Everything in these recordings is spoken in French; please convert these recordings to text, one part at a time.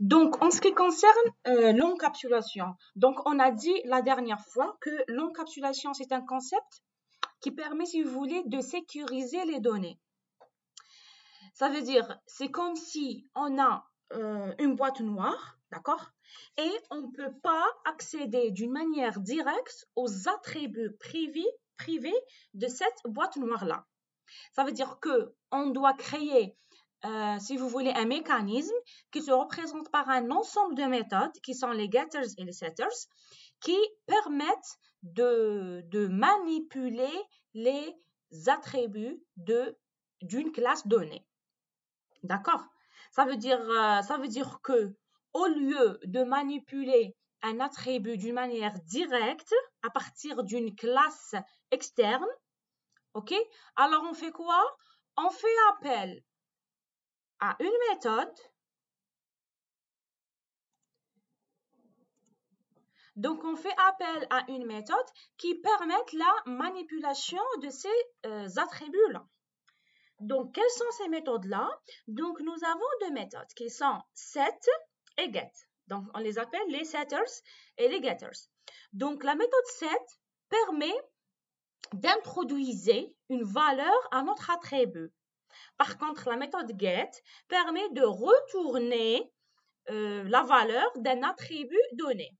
Donc, en ce qui concerne l'encapsulation, donc on a dit la dernière fois que l'encapsulation, c'est un concept qui permet, si vous voulez, de sécuriser les données. Ça veut dire, c'est comme si on a une boîte noire, d'accord? Et on ne peut pas accéder d'une manière directe aux attributs privés de cette boîte noire-là. Ça veut dire que on doit créer, si vous voulez, un mécanisme qui se représente par un ensemble de méthodes qui sont les getters et les setters, qui permettent de manipuler les attributs d'une classe donnée. D'accord? Ça veut dire que au lieu de manipuler un attribut d'une manière directe à partir d'une classe externe, ok? Alors on fait quoi? On fait appel à une méthode. Donc on fait appel à une méthode qui permet la manipulation de ces attributs-là. Donc, quelles sont ces méthodes-là? Donc, nous avons deux méthodes qui sont set et get. Donc, on les appelle les setters et les getters. Donc, la méthode set permet d'introduire une valeur à notre attribut. Par contre, la méthode get permet de retourner la valeur d'un attribut donné.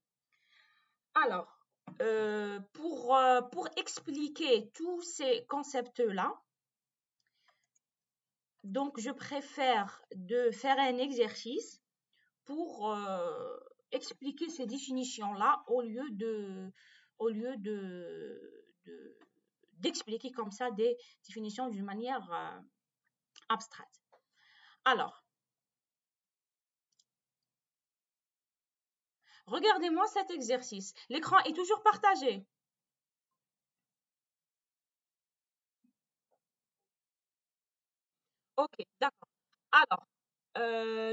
Alors, pour expliquer tous ces concepts-là, donc, je préfère de faire un exercice pour expliquer ces définitions-là au lieu d'expliquer comme ça des définitions d'une manière abstraite. Alors, regardez-moi cet exercice. L'écran est toujours partagé. Ok, d'accord. Alors,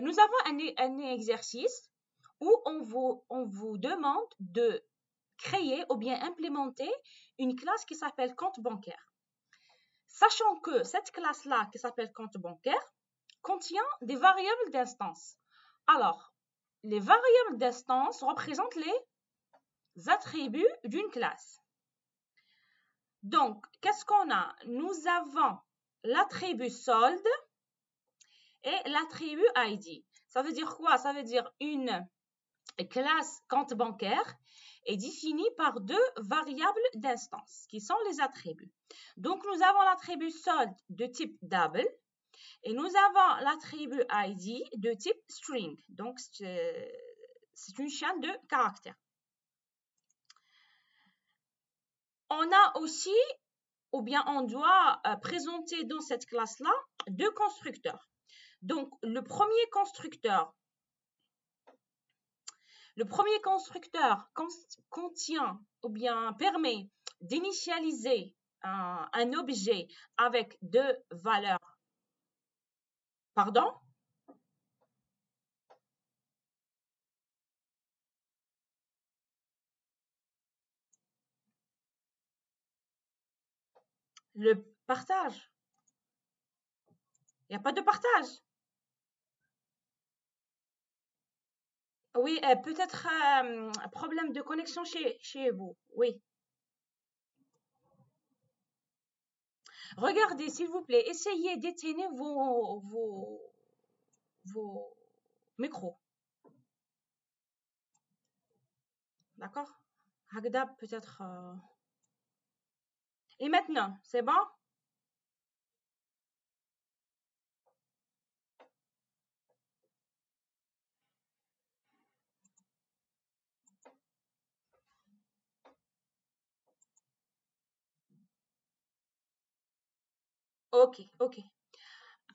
nous avons un exercice où on vous demande de créer ou bien implémenter une classe qui s'appelle compte bancaire. Sachant que cette classe-là, qui s'appelle compte bancaire, contient des variables d'instance. Alors, les variables d'instance représentent les attributs d'une classe. Donc, qu'est-ce qu'on a? Nous avons l'attribut solde et l'attribut ID. Ça veut dire quoi? Ça veut dire une classe compte bancaire est définie par deux variables d'instance qui sont les attributs. Donc, nous avons l'attribut solde de type double et nous avons l'attribut ID de type string. Donc, c'est une chaîne de caractères. On a aussi, ou bien on doit présenter dans cette classe-là deux constructeurs. Donc, le premier constructeur contient ou bien permet d'initialiser un objet avec deux valeurs. Pardon? Le partage. Il n'y a pas de partage. Oui, peut-être un problème de connexion chez vous. Oui. Regardez, s'il vous plaît, essayez d'éteindre vos micros. D'accord? Hagda, peut-être. Et maintenant, c'est bon? Ok, ok.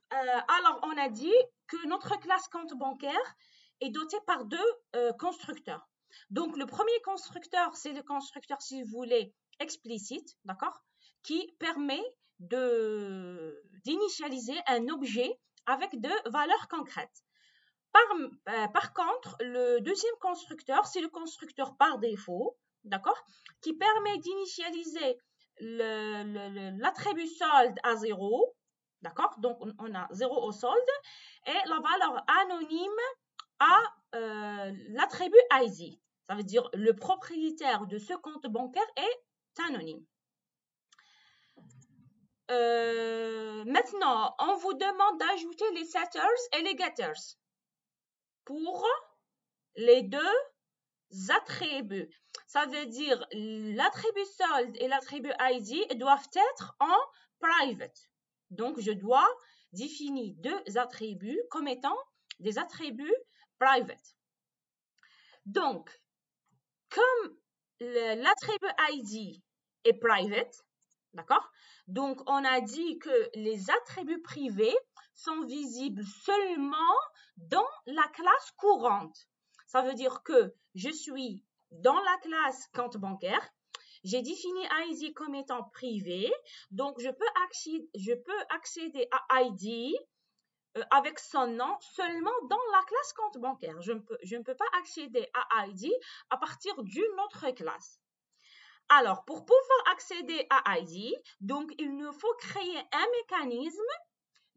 Alors, on a dit que notre classe compte bancaire est dotée par deux constructeurs. Donc, le premier constructeur, c'est le constructeur, si vous voulez, explicite, d'accord, qui permet d'initialiser un objet avec deux valeurs concrètes. Par contre, le deuxième constructeur, c'est le constructeur par défaut, d'accord, qui permet d'initialiser l'attribut solde à 0, d'accord, donc on a 0 au solde, et la valeur anonyme à l'attribut ID. Ça veut dire le propriétaire de ce compte bancaire est anonyme. Maintenant, on vous demande d'ajouter les setters et les getters pour les deux attributs. Ça veut dire l'attribut solde et l'attribut ID doivent être en private. Donc, je dois définir deux attributs comme étant des attributs private. Donc, comme l'attribut ID est private, d'accord? Donc, on a dit que les attributs privés sont visibles seulement dans la classe courante. Ça veut dire que je suis dans la classe compte bancaire, j'ai défini ID comme étant privé, donc je peux accéder à ID avec son nom seulement dans la classe compte bancaire. Je ne peux pas accéder à ID à partir d'une autre classe. Alors, pour pouvoir accéder à ID, donc il nous faut créer un mécanisme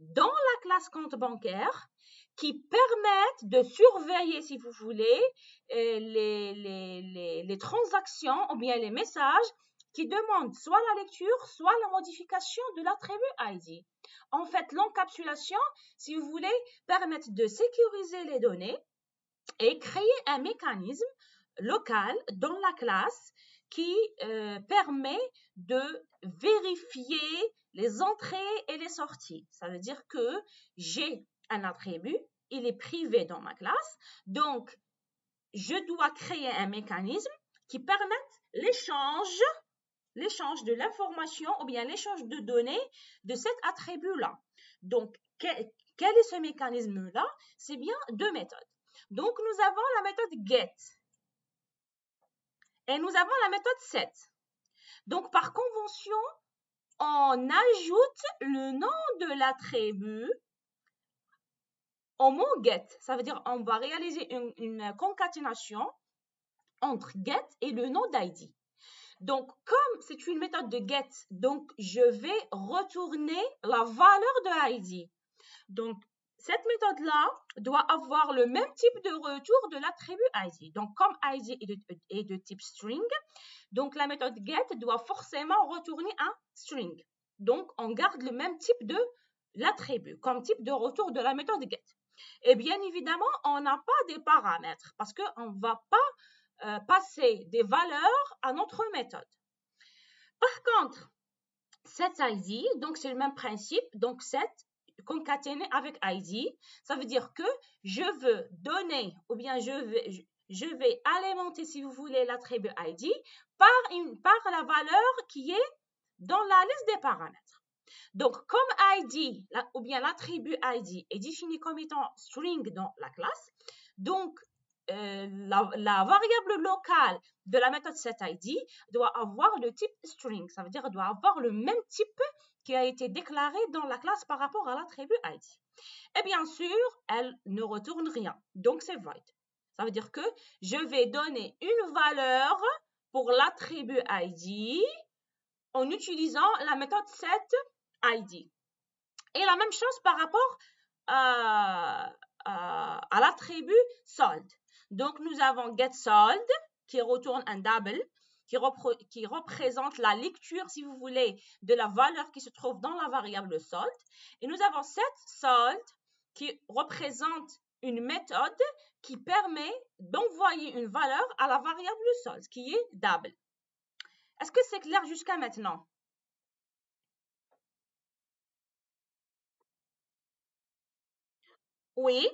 dans la classe compte bancaire qui permette de surveiller, si vous voulez, les transactions ou bien les messages qui demandent soit la lecture, soit la modification de l'attribut ID. En fait, l'encapsulation, si vous voulez, permet de sécuriser les données et créer un mécanisme local dans la classe qui permet de vérifier les entrées et les sorties. Ça veut dire que j'ai un attribut, il est privé dans ma classe, donc je dois créer un mécanisme qui permette l'échange de l'information ou bien l'échange de données de cet attribut-là. Donc, quel est ce mécanisme-là? C'est bien deux méthodes. Donc, nous avons la méthode get et nous avons la méthode set. Donc, par convention, on ajoute le nom de l'attribut au mot get. Ça veut dire on va réaliser une concaténation entre get et le nom d'ID. Donc, comme c'est une méthode de get, donc je vais retourner la valeur de ID. Donc, cette méthode-là doit avoir le même type de retour de l'attribut ID. Donc, comme ID est de type string, donc la méthode get doit forcément retourner un string. Donc, on garde le même type de l'attribut comme type de retour de la méthode get. Et bien évidemment, on n'a pas des paramètres parce qu'on ne va pas passer des valeurs à notre méthode. Par contre, set ID, donc c'est le même principe, donc set concaténé avec ID, ça veut dire que je veux donner ou bien je vais alimenter, si vous voulez, l'attribut ID par la valeur qui est dans la liste des paramètres. Donc, comme ID ou bien l'attribut ID est défini comme étant string dans la classe, donc la variable locale de la méthode setID doit avoir le type string, ça veut dire doit avoir le même type qui a été déclaré dans la classe par rapport à l'attribut ID. Et bien sûr, elle ne retourne rien, donc c'est void. Ça veut dire que je vais donner une valeur pour l'attribut ID en utilisant la méthode setID. Et la même chose par rapport à l'attribut sold. Donc, nous avons getSold qui retourne un double, qui représente la lecture, si vous voulez, de la valeur qui se trouve dans la variable sold. Et nous avons setSold qui représente une méthode qui permet d'envoyer une valeur à la variable sold, qui est double. Est-ce que c'est clair jusqu'à maintenant? Oui.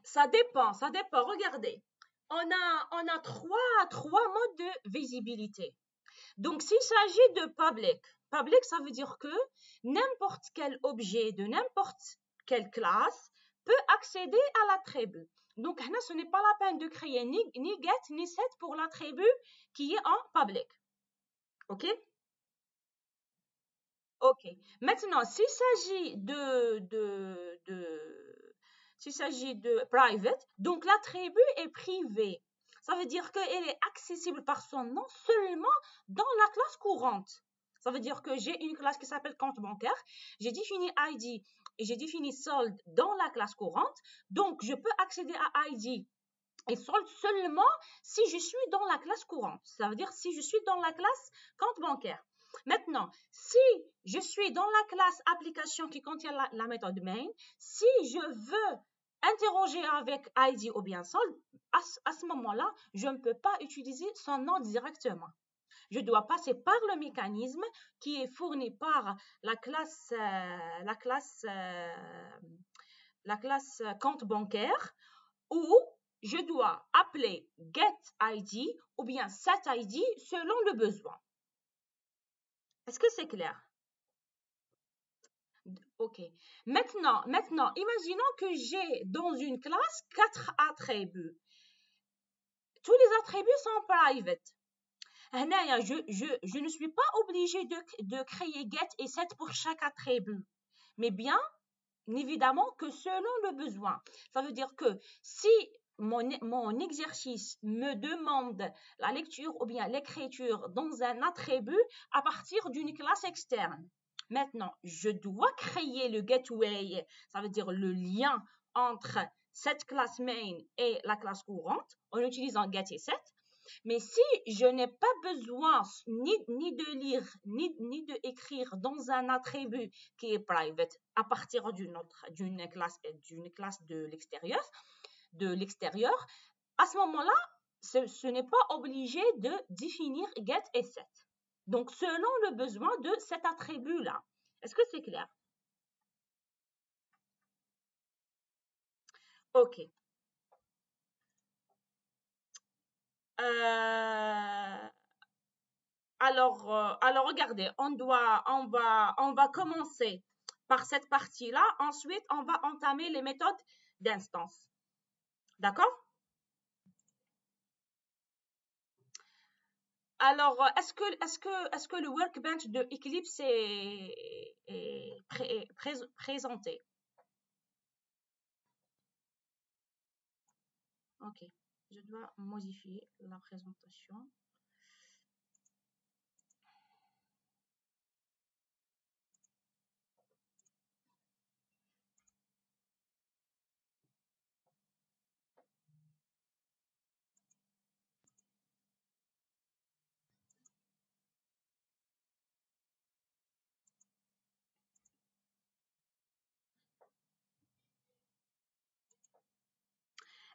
Ça dépend. Regardez, on a trois modes de visibilité. Donc, s'il s'agit de public, ça veut dire que n'importe quel objet de n'importe quelle classe peut accéder à l'attribut. Donc, ce n'est pas la peine de créer ni get ni set pour l'attribut qui est en public. OK? OK. Maintenant, s'il s'agit s'il s'agit de private, donc l'attribut est privé. Ça veut dire qu'elle est accessible par son nom seulement dans la classe courante. Ça veut dire que j'ai une classe qui s'appelle compte bancaire. J'ai défini ID et j'ai défini solde dans la classe courante. Donc, je peux accéder à ID et solde seulement si je suis dans la classe courante. Ça veut dire si je suis dans la classe compte bancaire. Maintenant, si je suis dans la classe application qui contient la méthode main, si je veux interroger avec ID ou bien solde, à ce moment-là, je ne peux pas utiliser son nom directement. Je dois passer par le mécanisme qui est fourni par la classe compte bancaire où je dois appeler getID ou bien setID selon le besoin. Est-ce que c'est clair? Ok. Maintenant, imaginons que j'ai dans une classe 4 attributs. Tous les attributs sont private. Je ne suis pas obligée de créer get et set pour chaque attribut, mais bien évidemment que selon le besoin. Ça veut dire que si mon exercice me demande la lecture ou bien l'écriture dans un attribut à partir d'une classe externe, maintenant, je dois créer le gateway, ça veut dire le lien entre cette classe main et la classe courante en utilisant get et set. Mais si je n'ai pas besoin ni de lire, ni de écrire dans un attribut qui est private à partir d'une classe de l'extérieur, à ce moment-là, ce n'est pas obligé de définir get et set. Donc, selon le besoin de cet attribut-là. Est-ce que c'est clair? OK. Alors, regardez, on va commencer par cette partie-là. Ensuite, on va entamer les méthodes d'instance. D'accord? Alors, est-ce que le workbench de Eclipse est présenté? Ok, je dois modifier la présentation.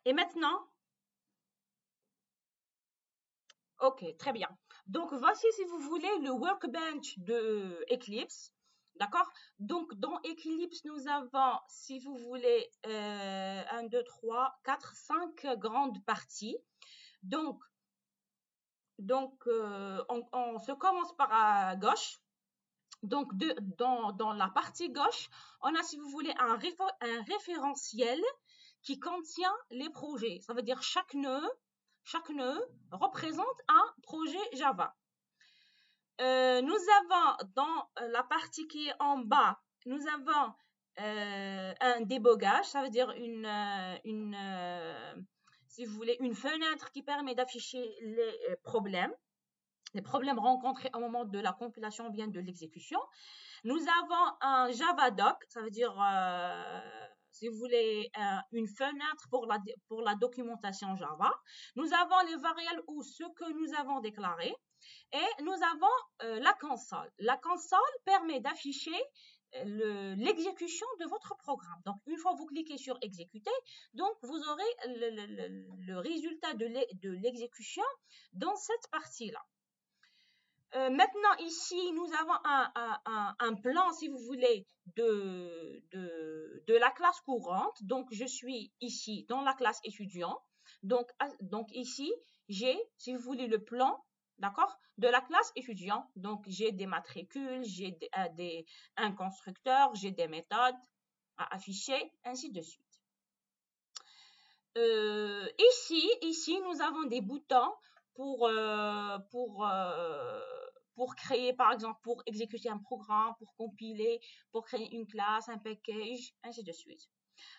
Et maintenant, ok, très bien. Donc, voici, si vous voulez, le workbench de Eclipse. D'accord? Donc, dans Eclipse, nous avons, si vous voulez, 1, 2, 3, 4, 5 grandes parties. Donc on se commence par à gauche. Donc, dans la partie gauche, on a, si vous voulez, un référentiel qui contient les projets. Ça veut dire chaque nœud représente un projet Java. Nous avons dans la partie qui est en bas, nous avons un débogage, ça veut dire si vous voulez, une fenêtre qui permet d'afficher les problèmes rencontrés au moment de la compilation ou bien de l'exécution. Nous avons un Javadoc, ça veut dire, si vous voulez, une fenêtre pour la documentation Java. Nous avons les variables ou ce que nous avons déclaré. Et nous avons la console. La console permet d'afficher l'exécution de votre programme. Donc, une fois vous cliquez sur exécuter, donc vous aurez le résultat de l'exécution dans cette partie-là. Maintenant, ici, nous avons un plan, si vous voulez, de la classe courante. Donc, je suis ici dans la classe étudiant. Donc ici, j'ai, si vous voulez, le plan, d'accord, de la classe étudiant. Donc, j'ai des matricules, j'ai un constructeur, j'ai des méthodes à afficher, ainsi de suite. Ici, nous avons des boutons pour créer, par exemple, pour exécuter un programme, pour compiler, pour créer une classe, un package, ainsi de suite.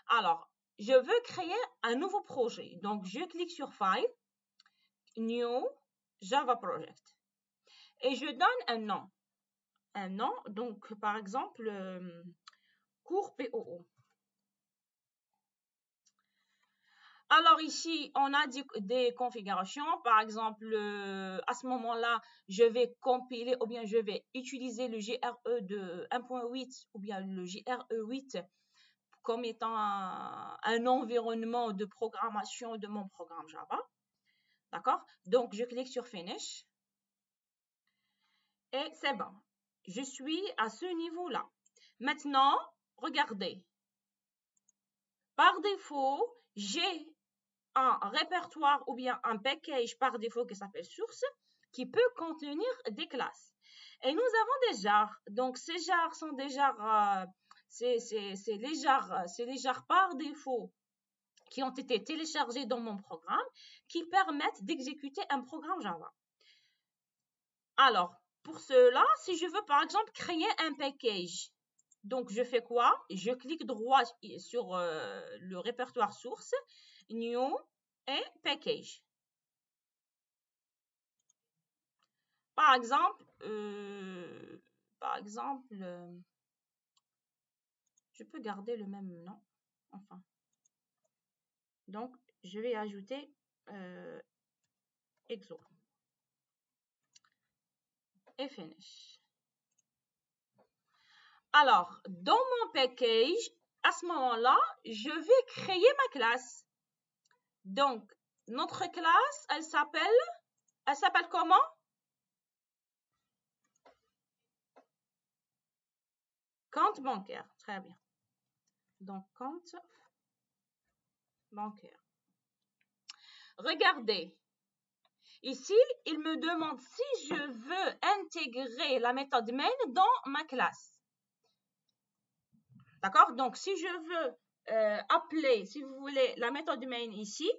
Alors, je veux créer un nouveau projet. Donc, je clique sur File, New, Java Project. Et je donne un nom. un nom. Donc, par exemple, cours POO. Alors ici, on a des configurations. Par exemple, à ce moment-là, je vais compiler ou bien je vais utiliser le GRE de 1.8 ou bien le GRE 8 comme étant un environnement de programmation de mon programme Java. D'accord? Donc, je clique sur Finish. Et c'est bon. Je suis à ce niveau-là. Maintenant, regardez. Par défaut, j'ai un répertoire ou bien un package par défaut qui s'appelle source qui peut contenir des classes. Et nous avons des jars. Donc, ces jars sont des jars, c'est les jars par défaut qui ont été téléchargés dans mon programme qui permettent d'exécuter un programme Java. Alors, pour cela, si je veux par exemple créer un package, donc je fais quoi? Je clique droit sur le répertoire source, New et Package. Par exemple, je peux garder le même nom. Enfin, donc je vais ajouter Exo et Finish. Alors, dans mon package, à ce moment-là, je vais créer ma classe. Donc, notre classe, elle s'appelle comment? Compte bancaire. Très bien. Donc, compte bancaire. Regardez. Ici, il me demande si je veux intégrer la méthode main dans ma classe. D'accord? Donc, si je veux appeler, si vous voulez, la méthode main ici,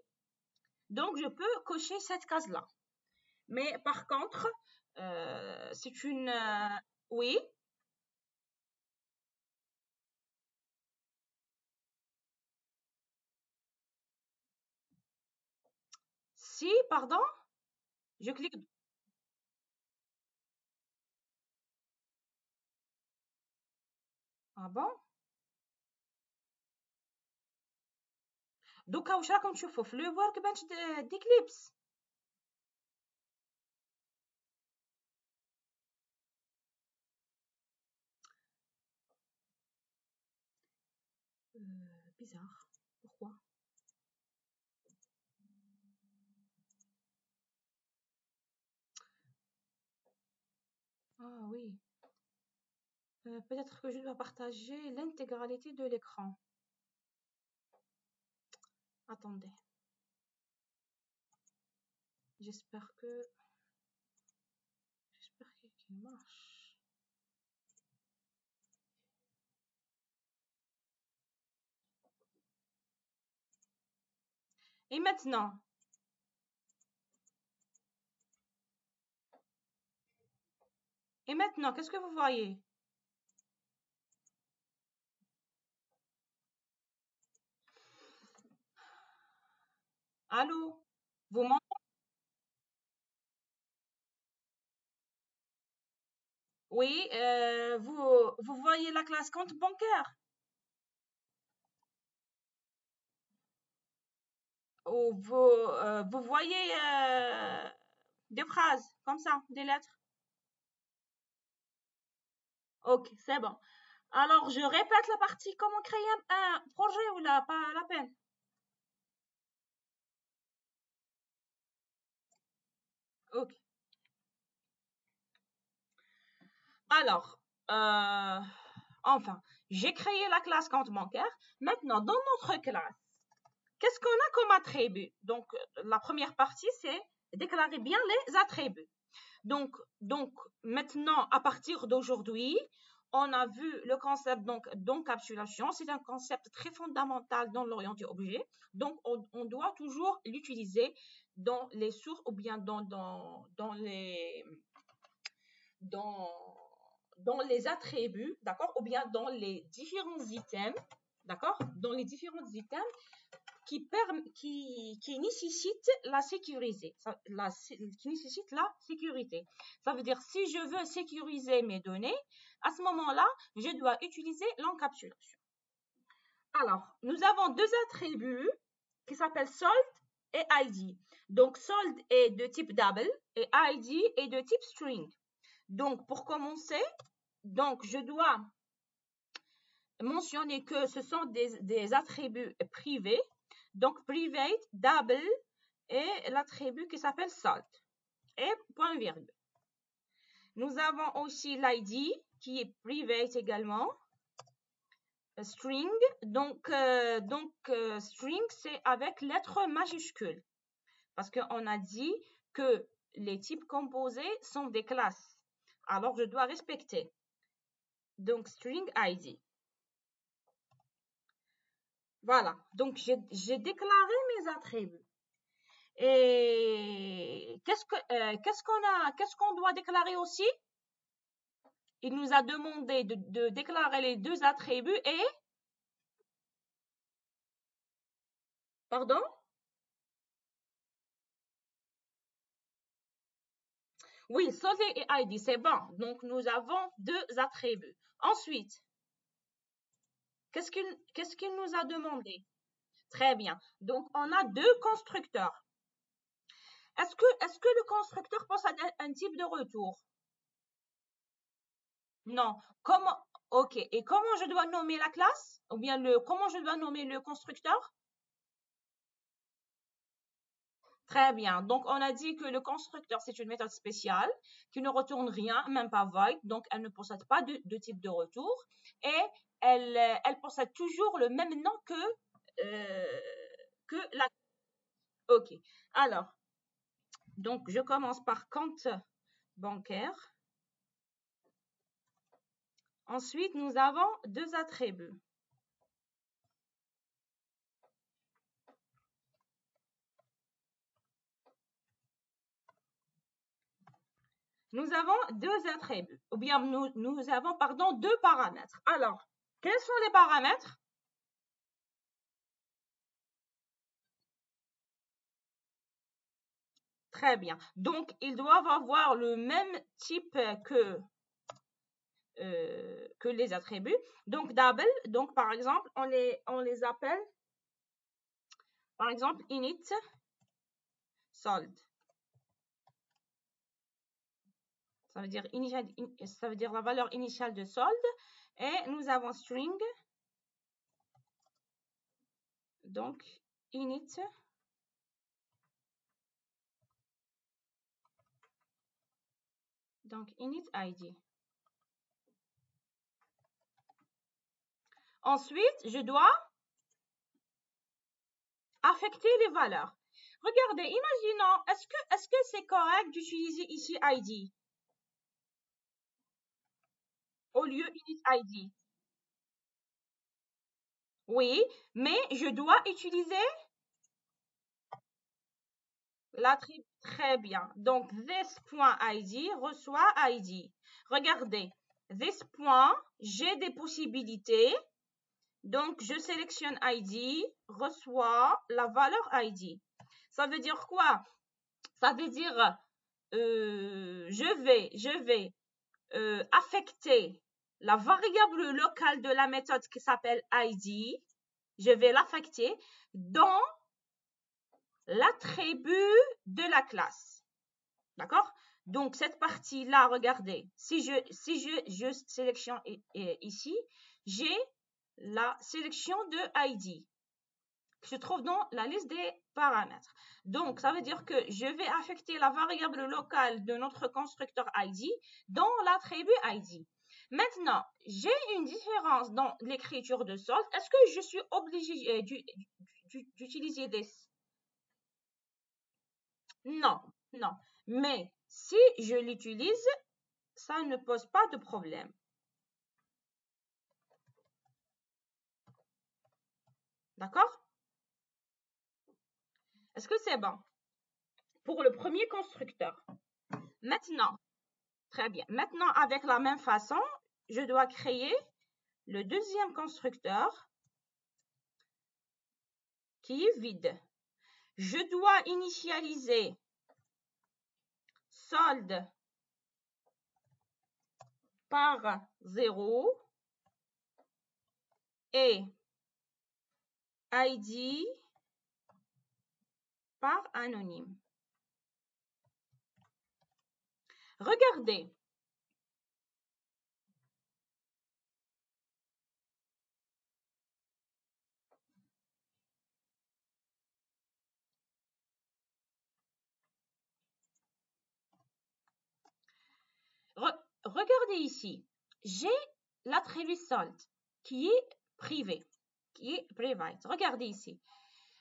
donc je peux cocher cette case-là. Mais par contre, c'est une... oui. Si, pardon, je clique. Ah bon? دوكا واش راكم تشوفوا في لو ورك بنش ديكليبس؟ Bizarre. Pourquoi? Ah oui. Peut-être que je dois partager l'intégralité de l'écran. Attendez. J'espère qu'il marche. Et maintenant, qu'est-ce que vous voyez? Allô? Vous m'entendez? Oui, vous voyez la classe compte bancaire? Ou vous voyez des phrases comme ça, des lettres? Ok, c'est bon. Alors, je répète la partie comment créer un projet ou pas la peine? Ok. Alors, enfin, j'ai créé la classe compte bancaire. Maintenant, dans notre classe, qu'est-ce qu'on a comme attribut? Donc, la première partie, c'est déclarer bien les attributs. Donc maintenant, à partir d'aujourd'hui, on a vu le concept d'encapsulation. C'est un concept très fondamental dans l'orienté objet. Donc, on doit toujours l'utiliser dans les sources ou bien dans les attributs, d'accord, ou bien dans les différents items, d'accord, dans les différents items qui nécessite la sécurité. Qui nécessite la sécurité. Ça veut dire, si je veux sécuriser mes données, à ce moment-là, je dois utiliser l'encapsulation. Alors, nous avons deux attributs qui s'appellent sold et ID. Donc, sold est de type double et ID est de type string. Donc, pour commencer, donc, je dois mentionner que ce sont des attributs privés. Donc, private, double et l'attribut qui s'appelle sold. Et point virgule. Nous avons aussi l'ID qui est private également. String, donc string, c'est avec lettres majuscules. Parce qu'on a dit que les types composés sont des classes. Alors, je dois respecter. Donc, string ID. Voilà. Donc, j'ai déclaré mes attributs. Et qu'est-ce qu'on doit déclarer aussi? Il nous a demandé de déclarer les deux attributs et... Pardon? Oui, sold et ID, c'est bon. Donc, nous avons deux attributs. Ensuite, qu'est-ce qu'il nous a demandé? Très bien. Donc, on a deux constructeurs. Est-ce que le constructeur possède un type de retour? Non. Comment? OK. Et comment je dois nommer la classe? Ou bien comment je dois nommer le constructeur? Très bien. Donc, on a dit que le constructeur, c'est une méthode spéciale qui ne retourne rien, même pas void. Donc, elle ne possède pas de type de retour. Et elle possède toujours le même nom que la... OK. Alors, donc, je commence par compte bancaire. Ensuite, nous avons deux attributs. Nous avons deux attributs, ou bien nous avons, pardon, deux paramètres. Alors, quels sont les paramètres? Très bien. Donc, ils doivent avoir le même type que les attributs. Donc, double, donc par exemple, on les appelle, par exemple, init, sold. Ça veut dire, ça veut dire la valeur initiale de solde. Et nous avons string, donc init, donc init ID. Ensuite, je dois affecter les valeurs. Regardez, imaginons, est-ce que c'est correct d'utiliser ici ID au lieu init ID? Oui, mais je dois utiliser l'attribut. Très bien. Donc, this.id reçoit ID. Regardez, this point, j'ai des possibilités. Donc, je sélectionne ID, reçoit la valeur ID. Ça veut dire quoi? Ça veut dire, je vais affecter la variable locale de la méthode qui s'appelle ID. Je vais l'affecter dans l'attribut de la classe. D'accord? Donc, cette partie-là, regardez, si je sélectionne ici, j'ai la sélection de ID qui se trouve dans la liste des paramètres. Donc, ça veut dire que je vais affecter la variable locale de notre constructeur ID dans l'attribut ID. Maintenant, j'ai une différence dans l'écriture de solde. Est-ce que je suis obligé d'utiliser des... Non, non. Mais si je l'utilise, ça ne pose pas de problème. D'accord? Est-ce que c'est bon? Pour le premier constructeur. Maintenant, très bien. Maintenant, avec la même façon, je dois créer le deuxième constructeur qui est vide. Je dois initialiser solde par 0 et ID par anonyme. Regardez. Regardez ici. J'ai l'attribut solde qui est privé, qui est private. Regardez ici.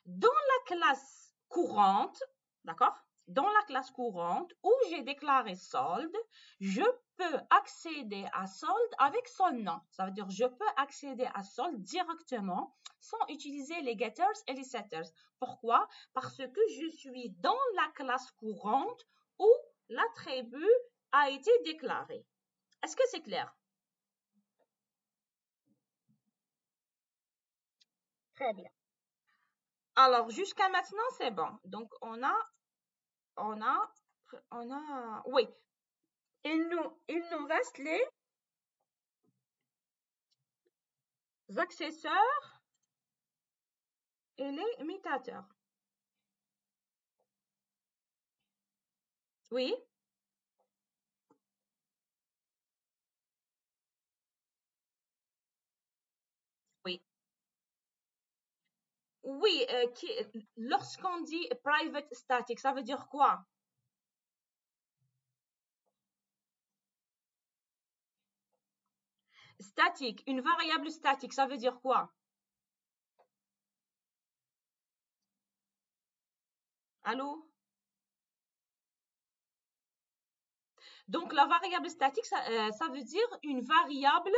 Dans la classe courante, d'accord? Dans la classe courante où j'ai déclaré solde, je peux accéder à solde avec son nom. Ça veut dire je peux accéder à solde directement sans utiliser les getters et les setters. Pourquoi? Parce que je suis dans la classe courante où l'attribut a été déclaré. Est-ce que c'est clair? Très bien. Alors, jusqu'à maintenant, c'est bon. Donc, oui. Il nous reste les accesseurs et les imitateurs. Oui. Oui. Oui, lorsqu'on dit private static, ça veut dire quoi? Statique, une variable statique, ça veut dire quoi? Allô? Donc, la variable statique, ça veut dire une variable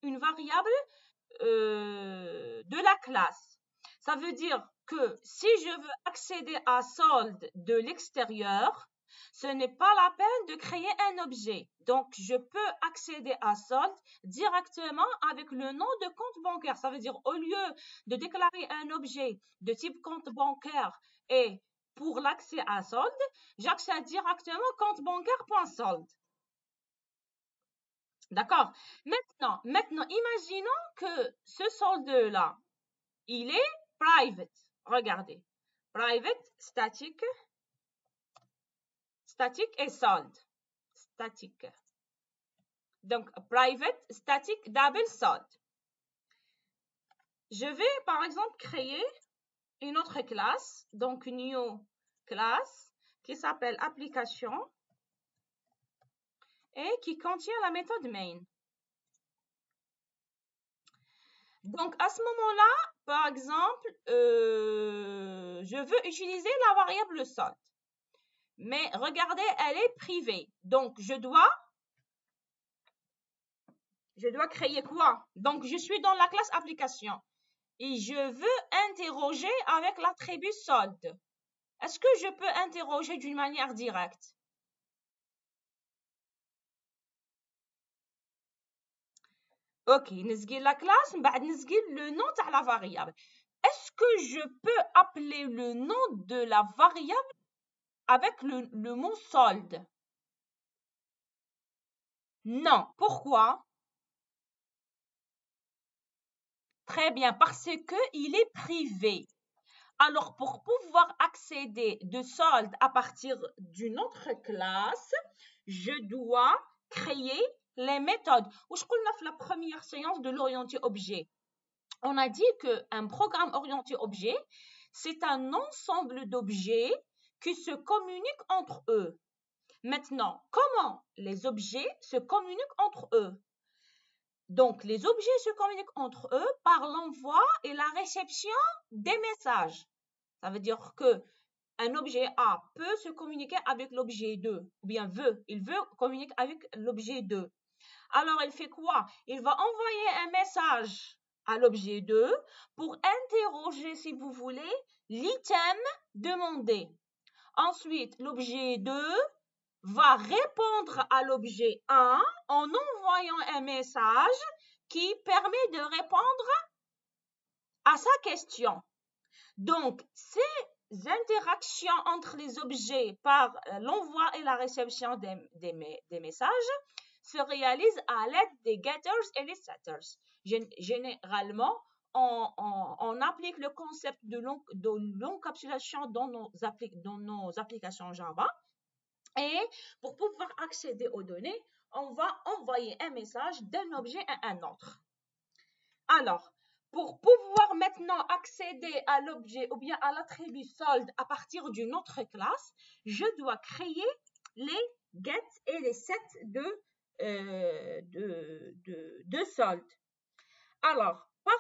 de la classe. Ça veut dire que si je veux accéder à solde de l'extérieur, ce n'est pas la peine de créer un objet. Donc, je peux accéder à solde directement avec le nom de compte bancaire. Ça veut dire au lieu de déclarer un objet de type compte bancaire et pour l'accès à solde, j'accède directement compte bancaire.solde. D'accord? Maintenant, imaginons que ce solde-là, il est private. Regardez. Private, statique et solde. Statique. Donc, private, statique, double, solde. Je vais, par exemple, créer une autre classe, donc new class, qui s'appelle application et qui contient la méthode main. Donc, à ce moment-là, par exemple, je veux utiliser la variable solde. Mais regardez, elle est privée. Donc, je dois créer quoi? Donc, je suis dans la classe application et je veux interroger avec l'attribut solde. Est-ce que je peux interroger d'une manière directe? Ok, نسقي la classe, بعد نسقي le nom de la variable. Est-ce que je peux appeler le nom de la variable avec le mot solde? Non. Pourquoi? Très bien, parce qu'il est privé. Alors, pour pouvoir accéder de solde à partir d'une autre classe, je dois créer les méthodes. Où je connais la première séance de l'orienté objet. On a dit qu'un programme orienté objet, c'est un ensemble d'objets qui se communiquent entre eux. Maintenant, comment les objets se communiquent entre eux? Donc, les objets se communiquent entre eux par l'envoi et la réception des messages. Ça veut dire que un objet A peut se communiquer avec l'objet 2, ou bien il veut communiquer avec l'objet 2. Alors, il fait quoi? Il va envoyer un message à l'objet 2 pour interroger, si vous voulez, l'item demandé. Ensuite, l'objet 2 va répondre à l'objet 1 en envoyant un message qui permet de répondre à sa question. Donc, ces interactions entre les objets par l'envoi et la réception des messages se réalisent à l'aide des getters et des setters. Généralement, on applique le concept de l'encapsulation dans nos applications Java. Et pour pouvoir accéder aux données, on va envoyer un message d'un objet à un autre. Alors, pour pouvoir maintenant accéder à l'objet ou bien à l'attribut solde à partir d'une autre classe, je dois créer les get et les set de solde. Alors, par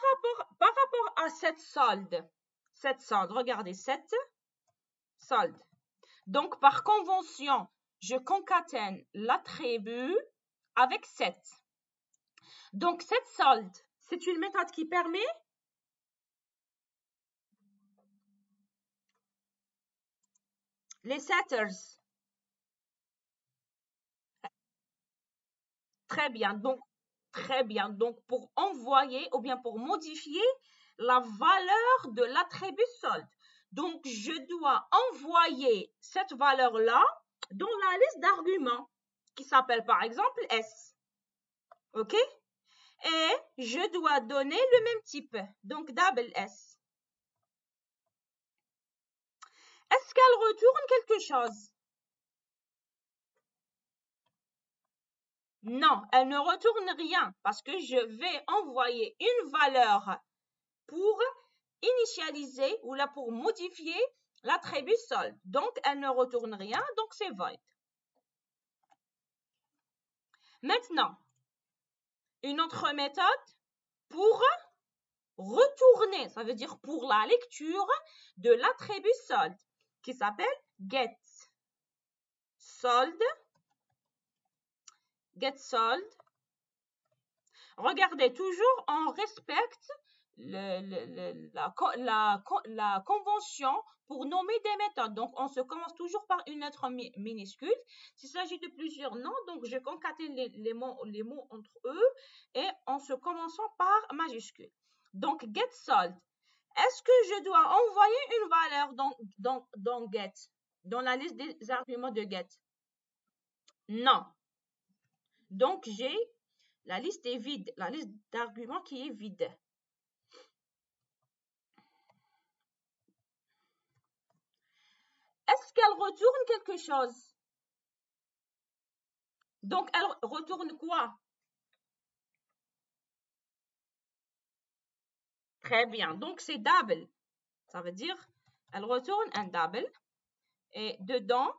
rapport à cette solde, regardez, cette solde. Donc, par convention, je concatène l'attribut avec set. Donc, cette solde, c'est une méthode qui permet les setters. Très bien. Donc, pour envoyer ou bien pour modifier la valeur de l'attribut solde. Donc, je dois envoyer cette valeur-là dans la liste d'arguments qui s'appelle par exemple S. OK? Et je dois donner le même type, donc double S. Est-ce qu'elle retourne quelque chose? Non, elle ne retourne rien parce que je vais envoyer une valeur pour initialiser ou là pour modifier l'attribut solde. Donc, elle ne retourne rien, donc c'est void. Maintenant, une autre méthode pour retourner, ça veut dire pour la lecture de l'attribut solde qui s'appelle get solde. Get solde. Regardez, toujours on respecte la convention pour nommer des méthodes. Donc, on se commence toujours par une lettre minuscule. S'il s'agit de plusieurs noms, donc je concatène les mots entre eux et en se commençant par majuscule. Donc, get solde. Est-ce que je dois envoyer une valeur dans get, dans la liste des arguments de get? Non. Donc, la liste est vide, la liste d'arguments qui est vide. Est-ce qu'elle retourne quelque chose? Donc, elle retourne quoi? Très bien. Donc, c'est double. Ça veut dire, elle retourne un double. Et dedans,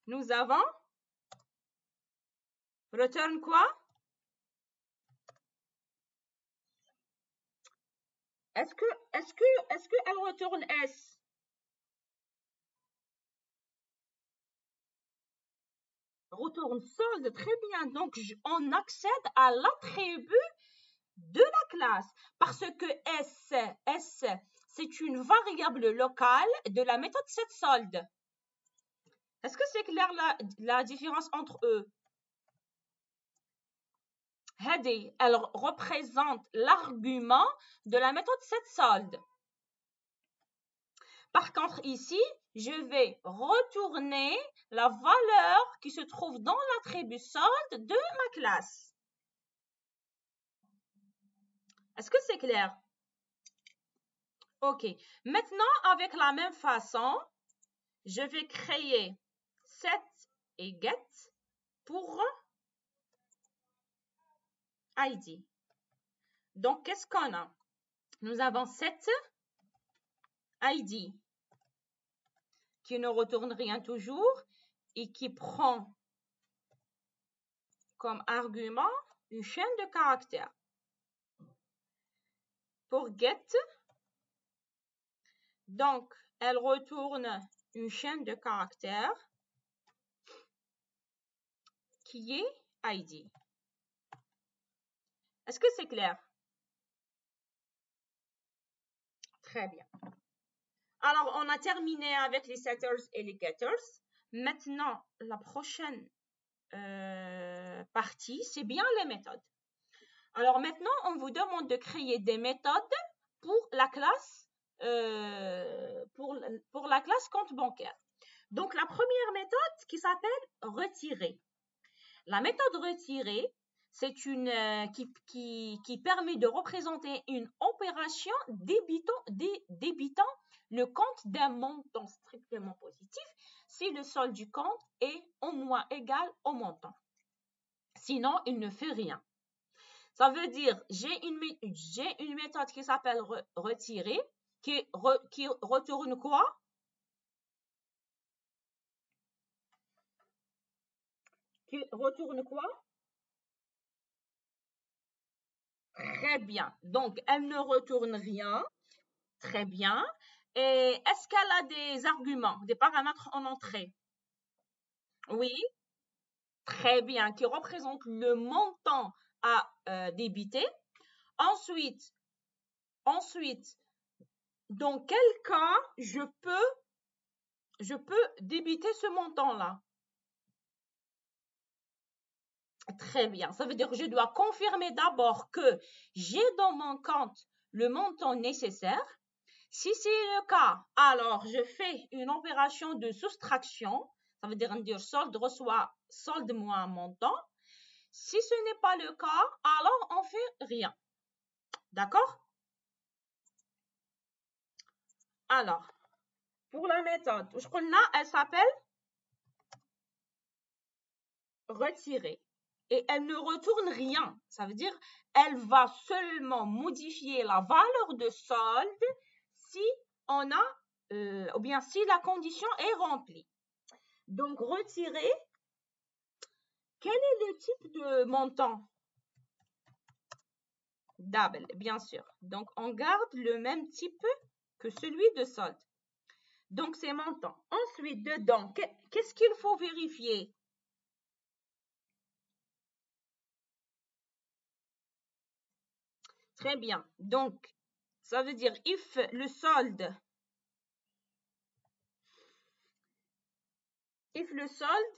nous avons return quoi? Est-ce qu'elle retourne S? Retourne solde, très bien. Donc, on accède à l'attribut de la classe parce que S, c'est une variable locale de la méthode setSolde. Est-ce que c'est clair la différence entre eux? Heady, elle représente l'argument de la méthode setSolde. Par contre, ici, je vais retourner la valeur qui se trouve dans l'attribut solde de ma classe. Est-ce que c'est clair? OK. Maintenant, avec la même façon, je vais créer set et get pour ID. Donc, qu'est-ce qu'on a? Nous avons set ID qui ne retourne rien toujours et qui prend comme argument une chaîne de caractères. Pour get, donc, elle retourne une chaîne de caractères qui est ID. Est-ce que c'est clair? Très bien. Alors, on a terminé avec les setters et les getters. Maintenant, la prochaine partie, c'est bien les méthodes. Alors maintenant, on vous demande de créer des méthodes pour la classe, pour la classe compte bancaire. Donc, la première méthode qui s'appelle retirer. La méthode retirer, c'est une qui permet de représenter une opération débitant le compte d'un montant strictement positif si le solde du compte est au moins égal au montant. Sinon, il ne fait rien. Ça veut dire, j'ai une méthode qui s'appelle retirer, qui retourne quoi? Qui retourne quoi? Très bien. Donc, elle ne retourne rien. Très bien. Et est-ce qu'elle a des arguments, des paramètres en entrée? Oui, très bien, qui représentent le montant à débiter. Ensuite, dans quel cas je peux débiter ce montant-là? Très bien. Ça veut dire que je dois confirmer d'abord que j'ai dans mon compte le montant nécessaire. Si c'est le cas, alors je fais une opération de soustraction. Ça veut dire solde reçoit solde moins montant. Si ce n'est pas le cas, alors on fait rien. D'accord? Alors, pour la méthode, elle s'appelle retirer. Et elle ne retourne rien. Ça veut dire elle va seulement modifier la valeur de solde si on a, ou bien si la condition est remplie. Donc, retirer, quel est le type de montant? Double, bien sûr. Donc, on garde le même type que celui de solde. Donc, c'est montant. Ensuite, dedans, qu'est-ce qu'il faut vérifier? Très bien. Donc, ça veut dire if le solde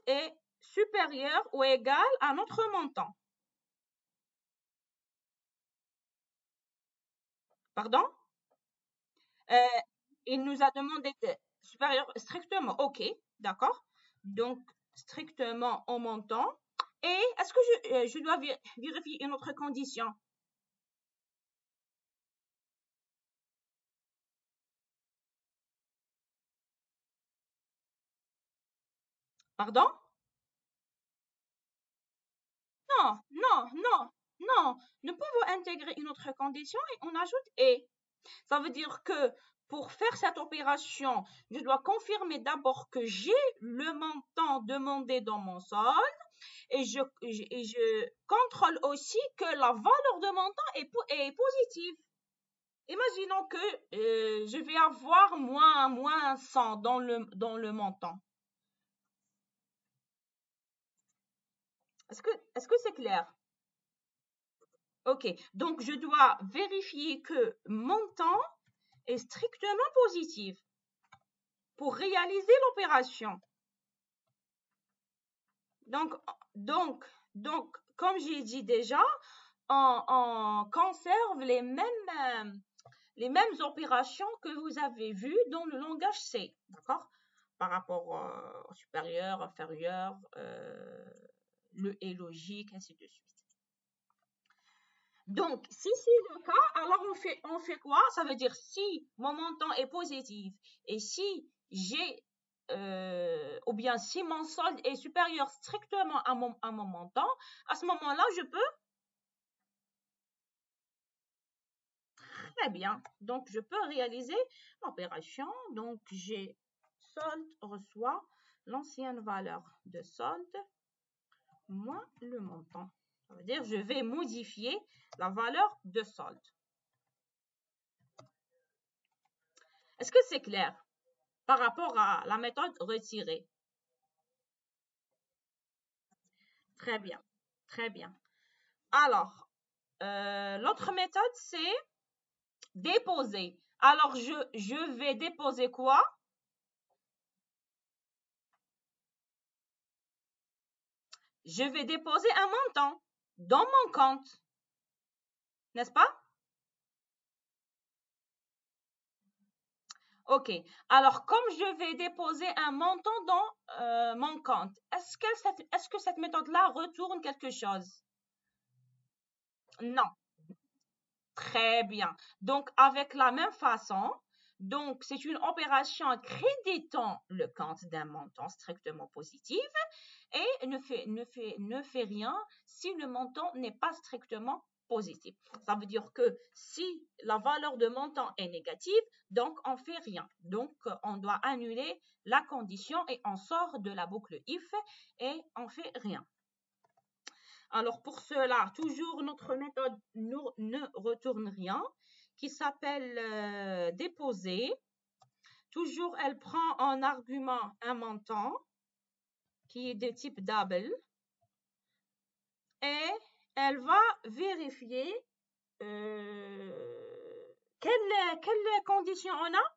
est supérieur ou égal à notre montant. Pardon? Il nous a demandé supérieur strictement. OK, d'accord. Donc, strictement au montant. Et est-ce que je dois vérifier une autre condition? Pardon? Non, non, non, non. Nous pouvons intégrer une autre condition et on ajoute et. Ça veut dire que pour faire cette opération, je dois confirmer d'abord que j'ai le montant demandé dans mon solde et je contrôle aussi que la valeur de montant est positive. Imaginons que je vais avoir moins 100 dans le montant. Est-ce que c'est clair? OK. Donc, je dois vérifier que montant est strictement positif pour réaliser l'opération. Donc, comme j'ai dit déjà, on conserve les mêmes opérations que vous avez vues dans le langage C, d'accord? Par rapport au supérieur, inférieur, le et logique, ainsi de suite. Donc, si c'est le cas, alors on fait quoi? Ça veut dire si mon montant est positif et si j'ai ou bien si mon solde est supérieur strictement à mon montant, à ce moment-là, je peux très bien. Donc, je peux réaliser l'opération. Donc, j'ai solde reçoit l'ancienne valeur de solde moins le montant. Ça veut dire je vais modifier la valeur de solde. Est-ce que c'est clair par rapport à la méthode retirée? Très bien, très bien. Alors, l'autre méthode, c'est déposer. Alors, je vais déposer quoi? Je vais déposer un montant dans mon compte. N'est-ce pas? Ok. Alors, comme je vais déposer un montant dans mon compte, est-ce que cette méthode-là retourne quelque chose? Non. Très bien. Donc, avec la même façon, donc c'est une opération créditant le compte d'un montant strictement positif et ne fait rien si le montant n'est pas strictement positif. Ça veut dire que si la valeur de montant est négative, donc on fait rien. Donc, on doit annuler la condition et on sort de la boucle if et on fait rien. Alors pour cela, toujours notre méthode ne retourne rien, qui s'appelle déposer. Toujours, elle prend en argument un montant qui est de type double et elle va vérifier quelle condition on a.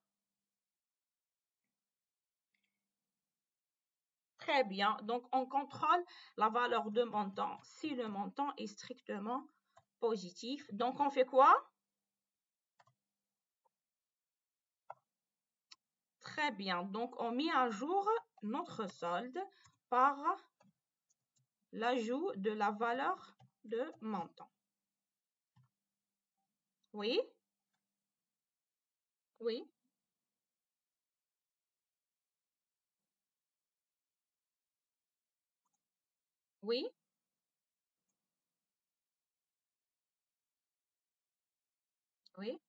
Très bien. Donc, on contrôle la valeur de montant si le montant est strictement positif. Donc, on fait quoi? Très bien. Donc, on met à jour notre solde par l'ajout de la valeur de montant. Oui? Oui? Oui? Oui?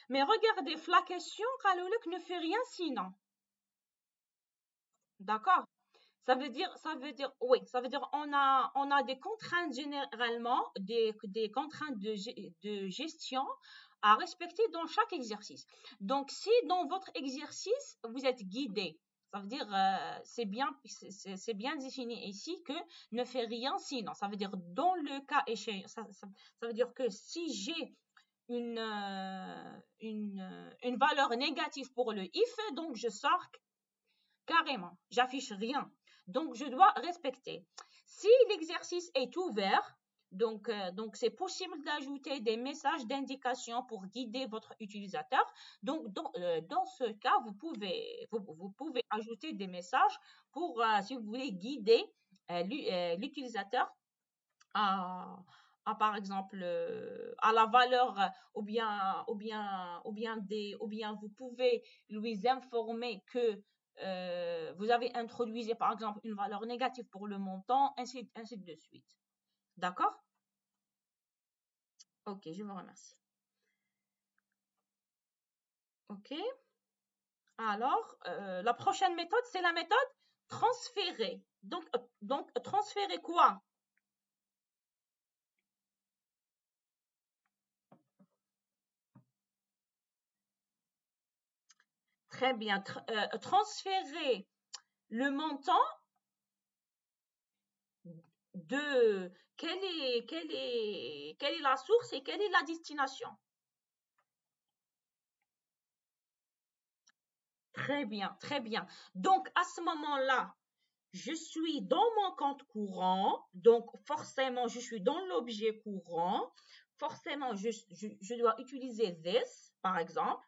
Mais regardez, la question, Kaloulek ne fait rien sinon. D'accord? Oui, ça veut dire on a des contraintes généralement, des contraintes de gestion à respecter dans chaque exercice. Donc, si dans votre exercice, vous êtes guidé, ça veut dire c'est bien défini ici que ne fait rien sinon. Ça veut dire dans le cas échéant, ça veut dire que si j'ai une valeur négative pour le if, donc je sors carrément, j'affiche rien. Donc, je dois respecter. Si l'exercice est ouvert, donc c'est possible d'ajouter des messages d'indication pour guider votre utilisateur. Donc, dans ce cas, vous pouvez ajouter des messages pour, si vous voulez, guider l'utilisateur à, par exemple, à la valeur ou bien vous pouvez lui informer que vous avez introduit, par exemple, une valeur négative pour le montant, ainsi de suite. D'accord? Ok, je vous remercie. Ok. Alors, la prochaine méthode, c'est la méthode transférer. Donc transférer quoi? Très bien. Transférer le montant de quelle est la source et quelle est la destination. Très bien, très bien. Donc, à ce moment-là, je suis dans mon compte courant, donc forcément, je suis dans l'objet courant. Forcément, je dois utiliser this, par exemple.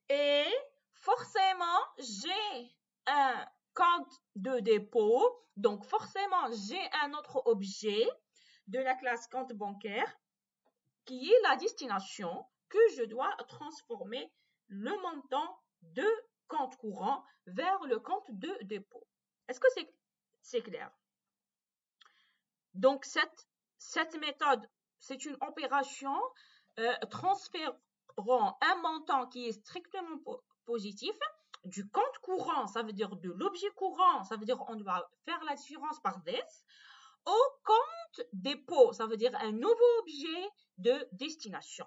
Et forcément, j'ai un compte de dépôt. Donc, forcément, j'ai un autre objet de la classe compte bancaire qui est la destination que je dois transformer le montant de compte courant vers le compte de dépôt. Est-ce que c'est clair? Donc, cette méthode, c'est une opération transférant un montant qui est strictement positif du compte courant, ça veut dire de l'objet courant, ça veut dire on doit faire la différence par this, au compte dépôt, ça veut dire un nouveau objet de destination.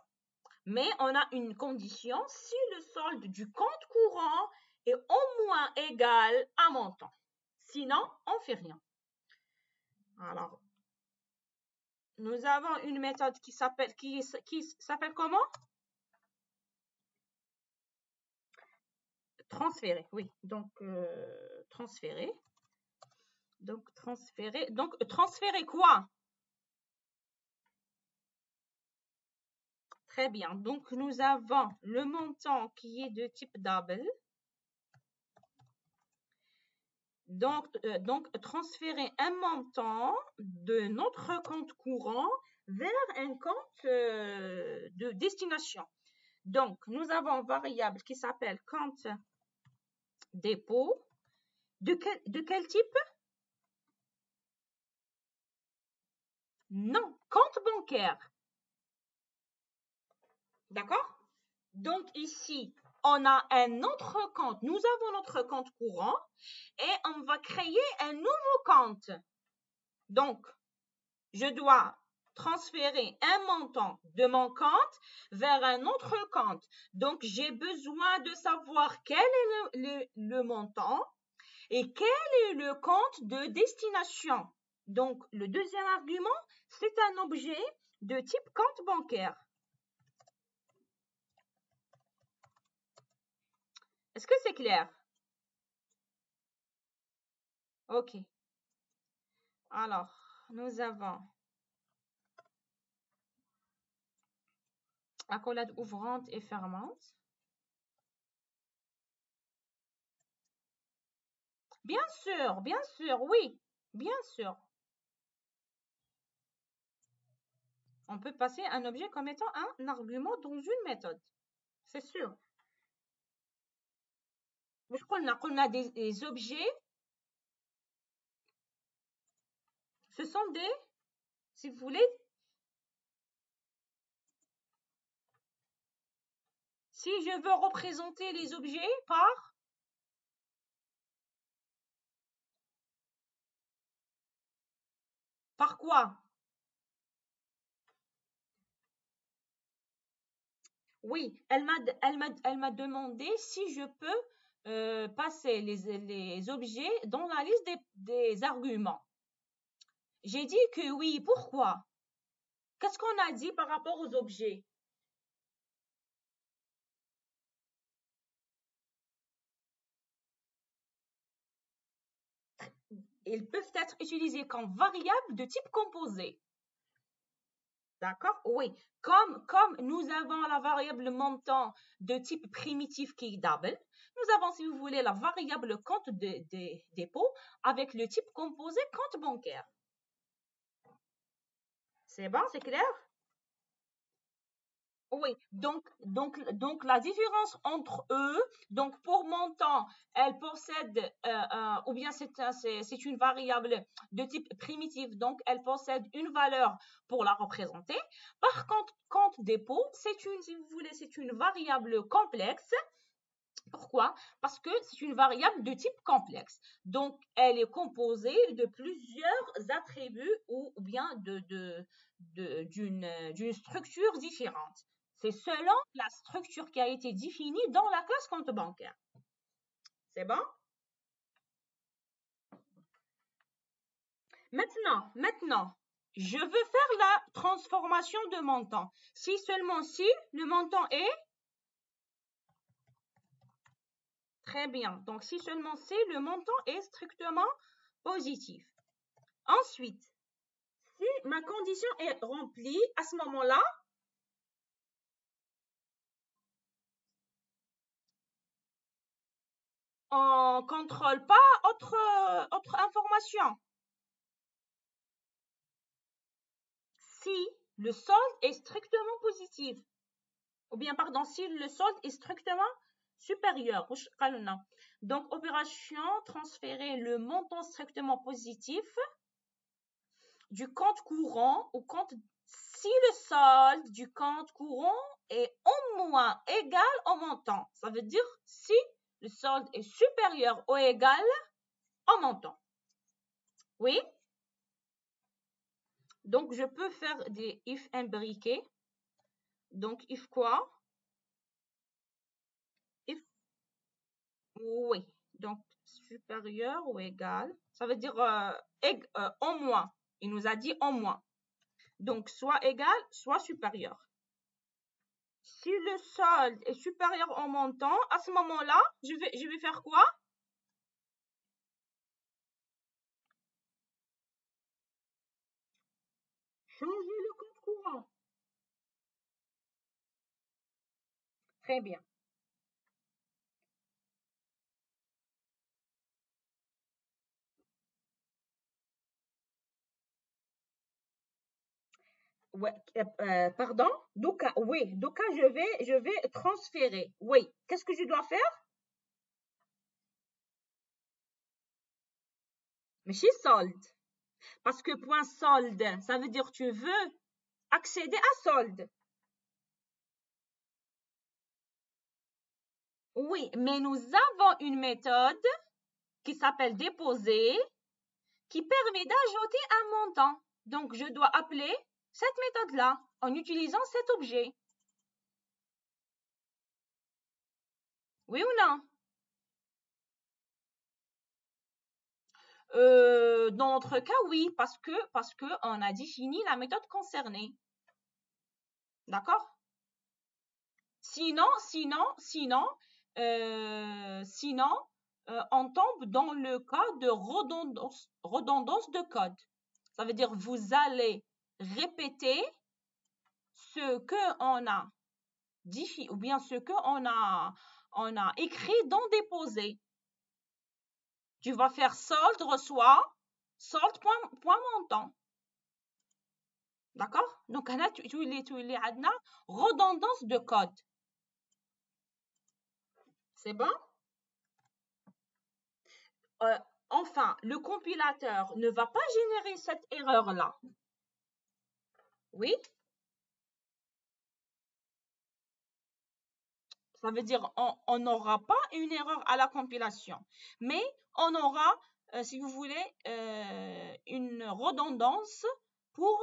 Mais on a une condition si le solde du compte courant est au moins égal à montant. Sinon, on ne fait rien. Alors, nous avons une méthode qui s'appelle comment? Transférer, oui. Donc, transférer. Donc, transférer. Donc, transférer quoi? Très bien. Donc, nous avons le montant qui est de type double. Donc, transférer un montant de notre compte courant vers un compte de destination. Donc, nous avons une variable qui s'appelle compte dépôt. De quel type? Non, compte bancaire. D'accord? Donc, ici, on a un autre compte. Nous avons notre compte courant et on va créer un nouveau compte. Donc, je dois transférer un montant de mon compte vers un autre compte. Donc, j'ai besoin de savoir quel est le montant et quel est le compte de destination. Donc, le deuxième argument, c'est un objet de type compte bancaire. Est-ce que c'est clair? OK. Alors, nous avons accolade ouvrante et fermante. Bien sûr, oui, bien sûr. On peut passer un objet comme étant un argument dans une méthode. C'est sûr. Mais qu'on a des objets. Ce sont des, si vous voulez, si je veux représenter les objets par quoi? Oui, elle m'a demandé si je peux passer les objets dans la liste des arguments. J'ai dit que oui, pourquoi? Qu'est-ce qu'on a dit par rapport aux objets? Ils peuvent être utilisés comme variables de type composé. D'accord? Oui. Comme nous avons la variable montant de type primitif qui est double, nous avons, si vous voulez, la variable compte de dépôt avec le type composé compte bancaire. C'est bon, c'est clair? Oui, donc la différence entre eux, donc pour montant, elle possède, ou bien c'est une variable de type primitif, donc elle possède une valeur pour la représenter. Par contre, compte dépôt, si vous voulez, c'est une variable complexe. Pourquoi? Parce que c'est une variable de type complexe. Donc, elle est composée de plusieurs attributs ou bien d'une structure différente. C'est selon la structure qui a été définie dans la classe compte bancaire. C'est bon? Maintenant, je veux faire la transformation de montant. Si seulement si le montant est très bien. Donc, si seulement si le montant est strictement positif. Ensuite, si ma condition est remplie, à ce moment-là, on ne contrôle pas autre information. Si le solde est strictement positif, ou bien, pardon, si le solde est strictement supérieur. Donc, opération, transférer le montant strictement positif du compte courant au compte si le solde du compte courant est au moins égal au montant. Ça veut dire si le solde est supérieur ou égal au montant. Oui? Donc, je peux faire des if imbriqués. Donc, if quoi? If, oui. Donc, supérieur ou égal. Ça veut dire au moins. Il nous a dit au moins. Donc, soit égal, soit supérieur. Si le solde est supérieur au montant, à ce moment-là, je vais faire quoi? Changer le compte courant. Très bien. Ouais, pardon, Douka, oui, Douka, je vais transférer. Oui, qu'est-ce que je dois faire? Mais chez solde. Parce que point solde, ça veut dire tu veux accéder à solde. Oui, mais nous avons une méthode qui s'appelle déposer, qui permet d'ajouter un montant. Donc, je dois appeler cette méthode-là en utilisant cet objet. Oui ou non? Dans notre cas, oui, parce que on a défini la méthode concernée. D'accord? Sinon, on tombe dans le cas de redondance de code. Ça veut dire vous allez répéter ce que on a ou bien ce que on a écrit dans déposé. Tu vas faire solde reçoit solde point montant. D'accord? Donc là, tu as redondance de code. C'est bon? Enfin, le compilateur ne va pas générer cette erreur-là. Oui? Ça veut dire on n'aura pas une erreur à la compilation, mais on aura, si vous voulez, une redondance pour,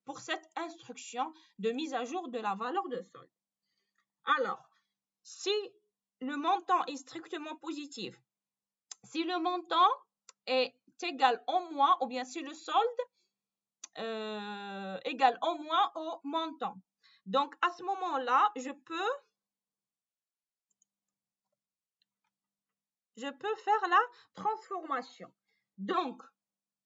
pour cette instruction de mise à jour de la valeur de solde. Alors, si le montant est strictement positif, si le montant est égal au moins, ou bien si le solde égal au moins au montant. Donc, à ce moment-là, je peux faire la transformation. Donc,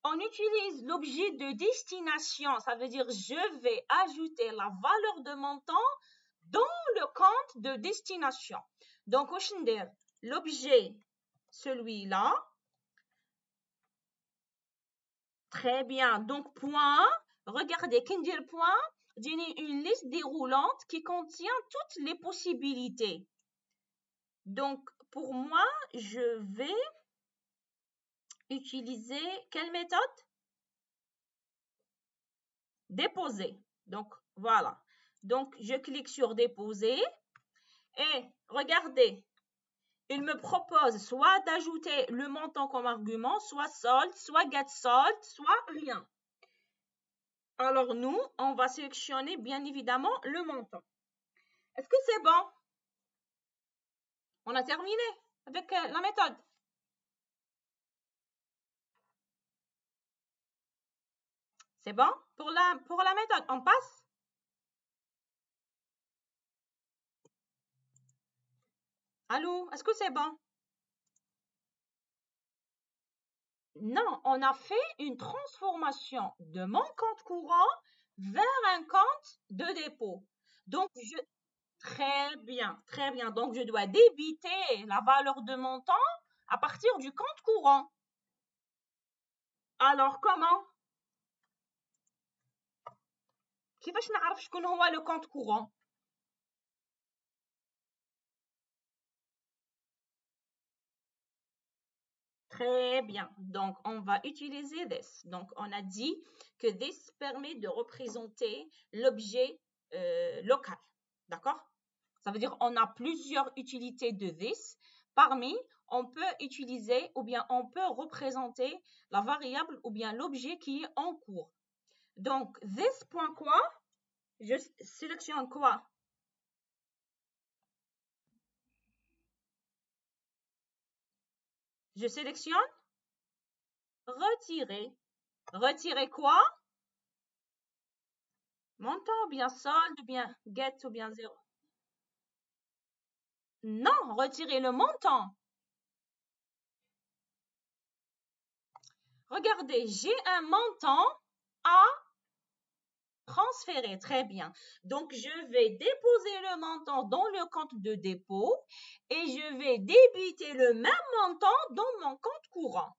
on utilise l'objet de destination, ça veut dire je vais ajouter la valeur de montant dans le compte de destination. Donc, l'objet, celui-là. Très bien. Donc, point, regardez, Kinder point, donner une liste déroulante qui contient toutes les possibilités. Donc, pour moi, je vais utiliser quelle méthode? Déposer. Donc, voilà. Donc, je clique sur déposer et regardez, il me propose soit d'ajouter le montant comme argument, soit solde, soit get solde, soit rien. Alors, nous, on va sélectionner bien évidemment le montant. Est-ce que c'est bon? On a terminé avec la méthode. C'est bon? Pour la méthode, on passe? Allô? Est-ce que c'est bon? Non, on a fait une transformation de mon compte courant vers un compte de dépôt. Donc, très bien, très bien. Donc, je dois débiter la valeur de montant à partir du compte courant. Alors, comment? كيفاش نعرف شكون هو le compte courant? Très bien. Donc, on va utiliser this. Donc, on a dit que this permet de représenter l'objet local. D'accord? Ça veut dire on a plusieurs utilités de this. Parmi, on peut utiliser ou bien on peut représenter la variable ou bien l'objet qui est en cours. Donc, this point quoi? Je sélectionne quoi? Je sélectionne retirer. Retirer quoi? Montant ou bien solde ou bien get ou bien zéro. Non, retirer le montant. Regardez, j'ai un montant à Transférer, très bien. Donc, je vais déposer le montant dans le compte de dépôt et je vais débiter le même montant dans mon compte courant.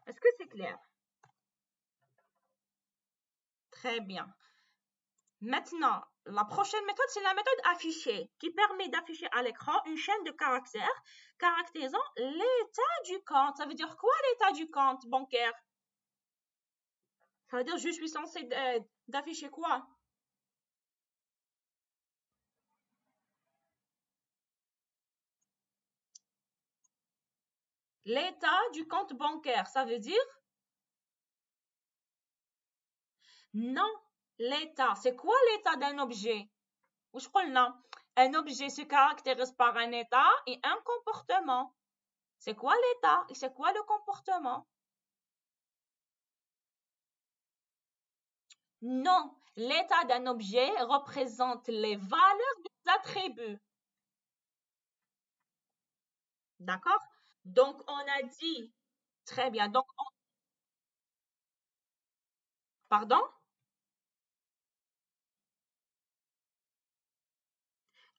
Est-ce que c'est clair? Très bien. Maintenant, la prochaine méthode, c'est la méthode affichée, qui permet d'afficher à l'écran une chaîne de caractères caractérisant l'état du compte. Ça veut dire quoi l'état du compte bancaire? Ça veut dire je suis censé d'afficher quoi? L'état du compte bancaire, ça veut dire? Non, l'état. C'est quoi l'état d'un objet? وش قلنا? Un objet se caractérise par un état et un comportement. C'est quoi l'état et c'est quoi le comportement? Non, l'état d'un objet représente les valeurs des attributs. D'accord? Donc, on a dit, très bien, donc, pardon?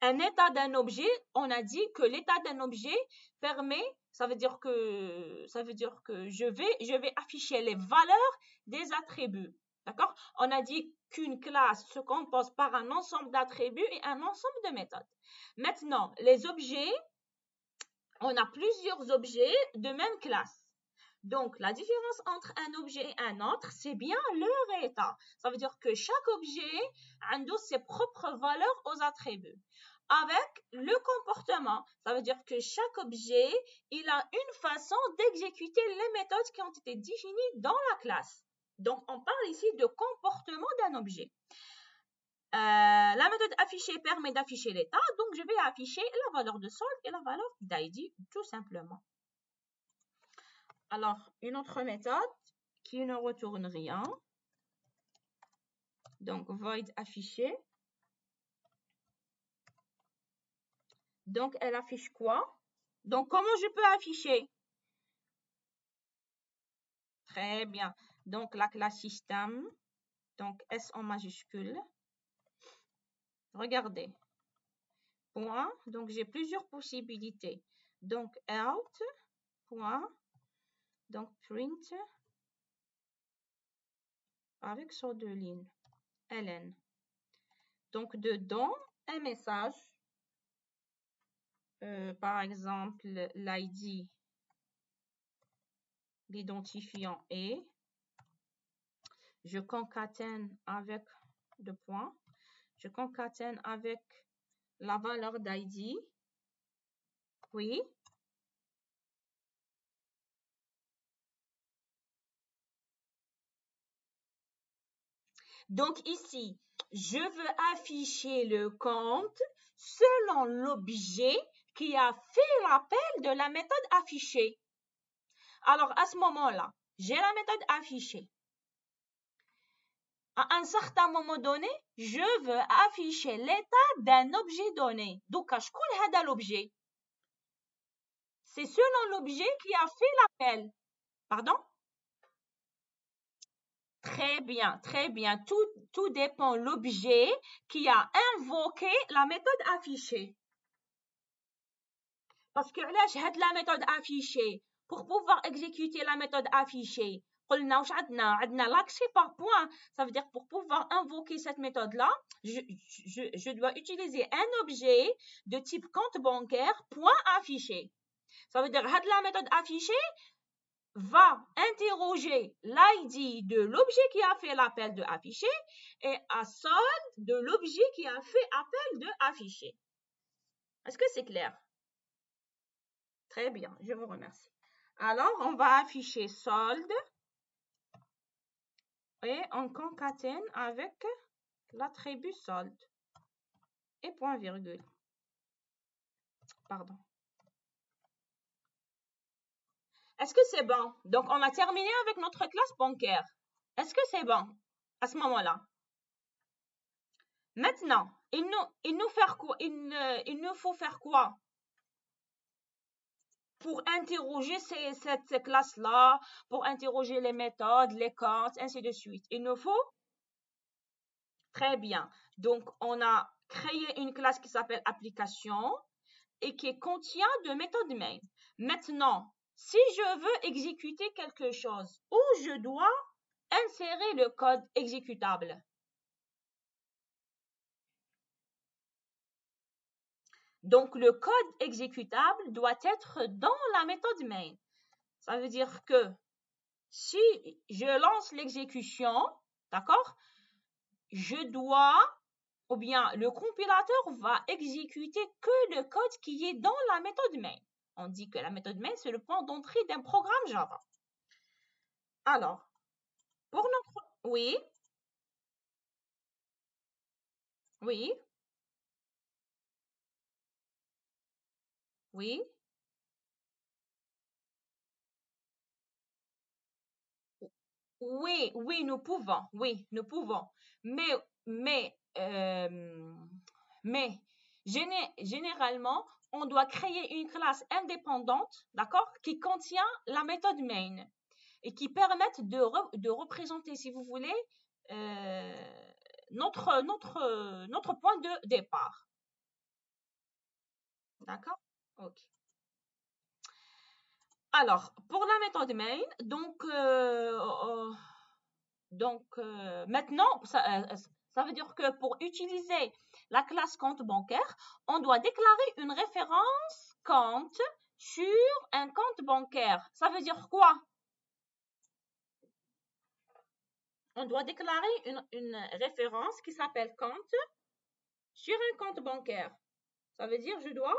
Un état d'un objet, on a dit que l'état d'un objet permet, ça veut dire que je vais afficher les valeurs des attributs. D'accord? On a dit qu'une classe se compose par un ensemble d'attributs et un ensemble de méthodes. Maintenant, les objets, on a plusieurs objets de même classe. Donc, la différence entre un objet et un autre, c'est bien leur état. Ça veut dire que chaque objet a ses propres valeurs aux attributs. Avec le comportement, ça veut dire que chaque objet, il a une façon d'exécuter les méthodes qui ont été définies dans la classe. Donc, on parle ici de comportement d'un objet. La méthode affichée permet d'afficher l'état, donc je vais afficher la valeur de solde et la valeur d'ID, tout simplement. Alors, une autre méthode qui ne retourne rien. Donc, void affiché. Donc, elle affiche quoi? Donc, comment je peux afficher? Très bien. Donc, la classe système. Donc, S en majuscule. Regardez. Point. Donc, j'ai plusieurs possibilités. Donc, out. Point. Donc, print. Avec sur deux lignes. ln. Donc, dedans, un message. Par exemple, l'ID, l'identifiant est. Je concatène avec deux points. Je concatène avec la valeur d'ID. Oui. Donc ici, je veux afficher le compte selon l'objet qui a fait l'appel de la méthode affichée. Alors à ce moment-là, j'ai la méthode affichée. À un certain moment donné, je veux afficher l'état d'un objet donné. Donc, شكون هذا l'objet? C'est selon l'objet qui a fait l'appel. Pardon? Très bien, très bien. Tout dépend de l'objet qui a invoqué la méthode affichée. Parce que là, j'ai la méthode affichée. Pour pouvoir exécuter la méthode affichée, قلنا واش عندنا l'accès par point. Ça veut dire pour pouvoir invoquer cette méthode-là, je dois utiliser un objet de type compte bancaire point affiché. Ça veut dire que la méthode affichée va interroger l'ID de l'objet qui a fait l'appel de afficher et à solde de l'objet qui a fait appel de afficher. Est-ce que c'est clair? Très bien, je vous remercie. Alors, on va afficher solde et on concatène avec l'attribut solde et point virgule. Pardon. Est-ce que c'est bon? Donc, on a terminé avec notre classe bancaire. Est-ce que c'est bon à ce moment-là? Maintenant, il nous faut faire quoi? Pour interroger cette classe-là, pour interroger les méthodes, les comptes, ainsi de suite. Il nous faut Très bien. Donc, on a créé une classe qui s'appelle application et qui contient deux méthodes main. Maintenant, si je veux exécuter quelque chose, où je dois insérer le code exécutable. Donc, le code exécutable doit être dans la méthode main. Ça veut dire que si je lance l'exécution, d'accord, je dois, ou bien le compilateur va exécuter que le code qui est dans la méthode main. On dit que la méthode main, c'est le point d'entrée d'un programme Java. Alors, pour notre... Oui, oui, oui. Oui, oui, nous pouvons. Oui, nous pouvons. Mais, mais, euh, mais, généralement, on doit créer une classe indépendante, d'accord, qui contient la méthode main et qui permette de représenter, si vous voulez, notre point de départ. D'accord? Ok. Alors, pour la méthode main, maintenant, ça veut dire que pour utiliser la classe compte bancaire, on doit déclarer une référence compte sur un compte bancaire. Ça veut dire quoi? On doit déclarer une référence qui s'appelle compte sur un compte bancaire. Ça veut dire je dois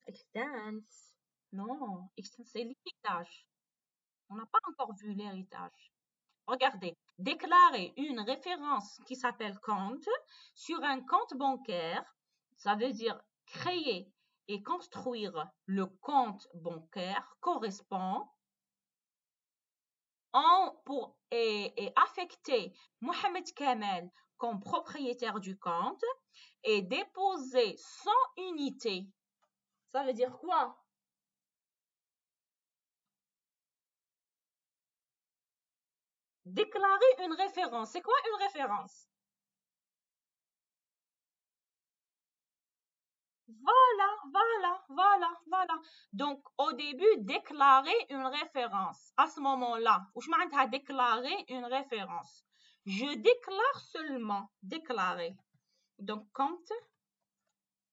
extends. Non, extends, c'est l'héritage. On n'a pas encore vu l'héritage. Regardez, déclarer une référence qui s'appelle compte sur un compte bancaire, ça veut dire créer et construire le compte bancaire correspond et affecter Mohamed Kamel comme propriétaire du compte et déposer 100 unités. Ça veut dire quoi? Déclarer une référence. C'est quoi une référence? Voilà. Donc, au début, déclarer une référence. À ce moment-là, ou je m'arrête déclarer une référence. Je déclare seulement, déclarer. Donc, compte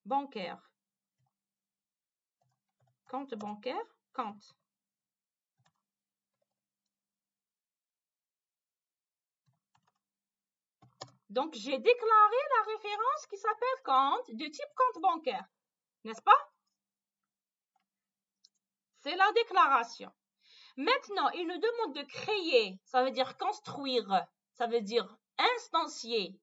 bancaire. Compte bancaire, compte. Donc, j'ai déclaré la référence qui s'appelle compte de type compte bancaire. N'est-ce pas? C'est la déclaration. Maintenant, il nous demande de créer, ça veut dire construire, ça veut dire instancier.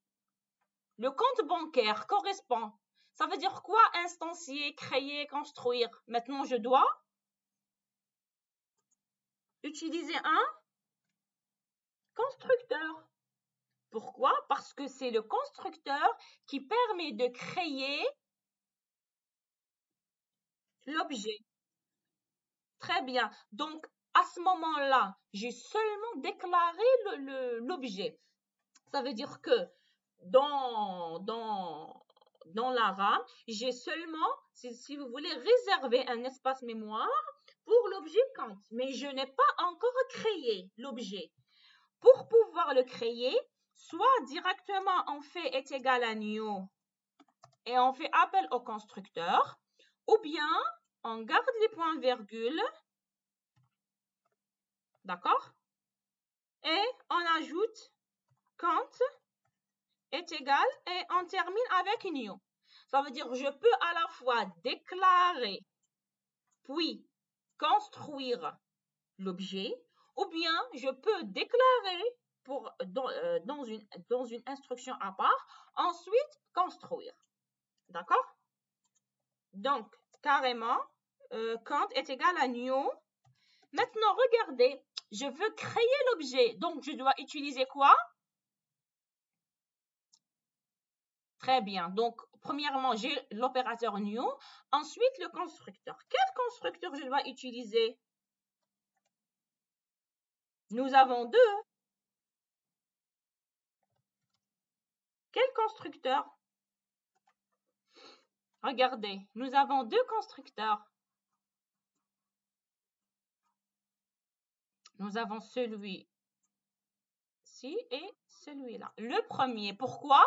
Le compte bancaire correspond. Ça veut dire quoi instancier, créer, construire? Maintenant, je dois utiliser un constructeur. Pourquoi? Parce que c'est le constructeur qui permet de créer l'objet. Très bien. Donc, à ce moment-là, j'ai seulement déclaré l'objet. Ça veut dire que dans la RAM, j'ai seulement, si vous voulez, réservé un espace mémoire pour l'objet compte. Mais je n'ai pas encore créé l'objet. Pour pouvoir le créer, soit directement on fait est égal à new et on fait appel au constructeur, ou bien on garde les points-virgules, d'accord? Et on ajoute compte est égal et on termine avec new. Ça veut dire que je peux à la fois déclarer puis construire l'objet ou bien je peux déclarer dans une instruction à part, ensuite construire. D'accord? Donc, carrément, count est égal à new. Maintenant, regardez, je veux créer l'objet. Donc, je dois utiliser quoi? Très bien. Donc, premièrement, j'ai l'opérateur new. Ensuite, le constructeur. Quel constructeur je dois utiliser? Nous avons deux. Quel constructeur? Regardez, nous avons deux constructeurs. Nous avons celui-ci et celui-là. Le premier, pourquoi?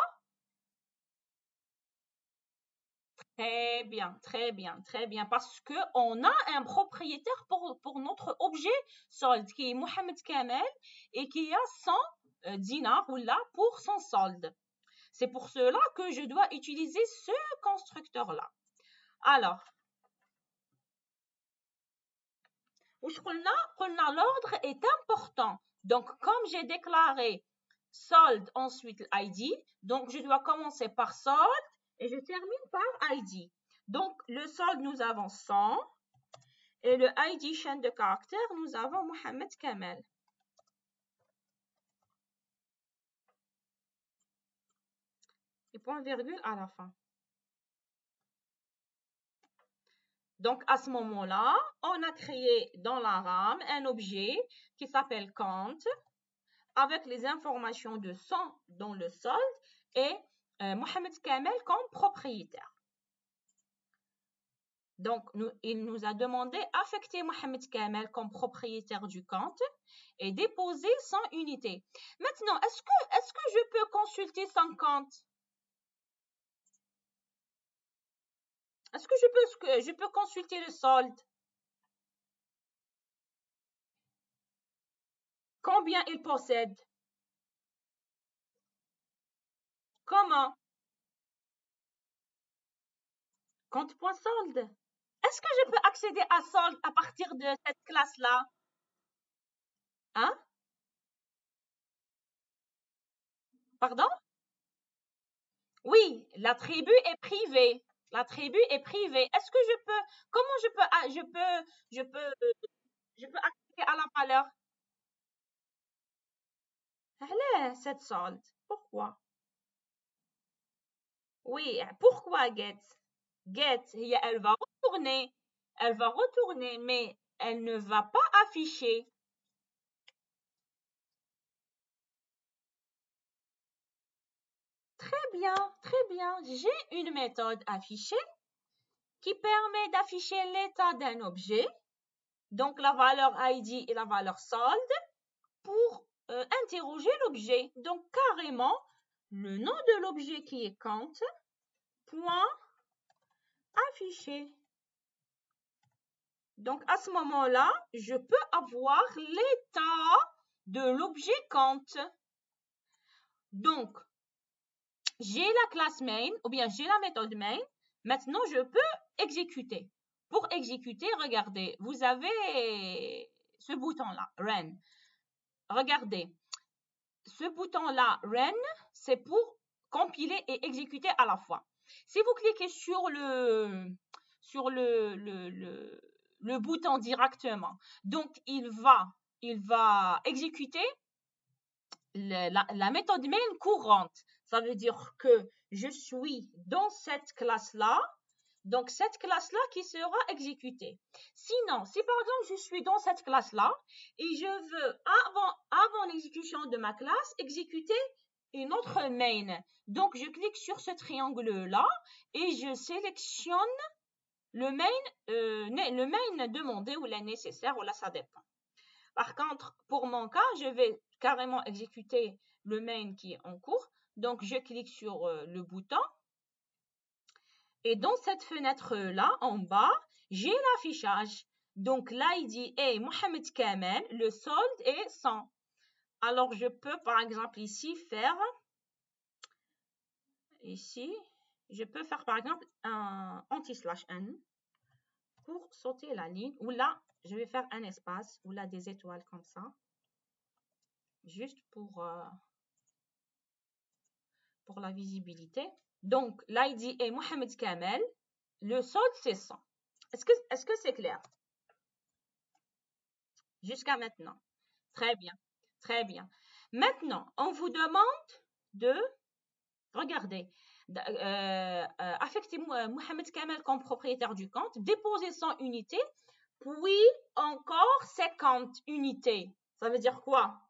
Très bien, très bien, très bien. Parce qu'on a un propriétaire pour notre objet solde qui est Mohamed Kamel et qui a 100 dinars ou là pour son solde. C'est pour cela que je dois utiliser ce constructeur-là. Alors, l'ordre est important. Donc, comme j'ai déclaré solde, ensuite l'ID, donc je dois commencer par solde et je termine par ID. Donc, le solde, nous avons 100 et le ID chaîne de caractères, nous avons Mohamed Kamel. Et point virgule à la fin. Donc, à ce moment-là, on a créé dans la RAM un objet qui s'appelle compte avec les informations de 100 dans le solde et Mohamed Kamel comme propriétaire. Donc, il nous a demandé affecter Mohamed Kamel comme propriétaire du compte et déposer 100 unités. Maintenant, est-ce que je peux consulter son compte? Est-ce que je peux consulter le solde? Combien il possède? Comment? Compte.solde. Est-ce que je peux accéder à solde à partir de cette classe-là? Hein? Pardon? Oui, la tribu est privée. La tribu est privée. Est-ce que je peux, comment je peux accéder à la valeur? Allez, cette solde. Pourquoi? Oui, pourquoi get? Get, elle va retourner, mais elle ne va pas afficher. Très bien, très bien. J'ai une méthode affichée qui permet d'afficher l'état d'un objet, donc la valeur ID et la valeur solde, pour interroger l'objet. Donc, carrément, le nom de l'objet qui est compte, point affiché. Donc, à ce moment-là, je peux avoir l'état de l'objet compte. Donc, j'ai la classe main, ou bien j'ai la méthode main. Maintenant, je peux exécuter. Pour exécuter, regardez, vous avez ce bouton-là, Run. Regardez, ce bouton-là, Run, c'est pour compiler et exécuter à la fois. Si vous cliquez sur le bouton directement, donc il va exécuter la méthode main courante. Ça veut dire que je suis dans cette classe-là, donc cette classe-là qui sera exécutée. Sinon, si par exemple je suis dans cette classe-là et je veux, avant l'exécution de ma classe, exécuter une autre main. Donc je clique sur ce triangle-là et je sélectionne le main demandé ou la nécessaire, ou là ça dépend. Par contre, pour mon cas, je vais carrément exécuter le main qui est en cours. Donc, je clique sur le bouton. Et dans cette fenêtre-là, en bas, j'ai l'affichage. Donc, l'ID est Mohamed Kamel, le solde est 100. Alors, je peux, par exemple, ici, je peux faire, par exemple, un anti/n pour sauter la ligne. Ou là, je vais faire un espace, ou là, des étoiles comme ça. Juste pour la visibilité. Donc, l'ID est Mohamed Kamel. Le solde, c'est 100. Est-ce que c'est clair? Jusqu'à maintenant. Très bien. Très bien. Maintenant, on vous demande de Regardez, affectez Mohamed Kamel comme propriétaire du compte, déposez 100 unités, puis encore 50 unités. Ça veut dire quoi?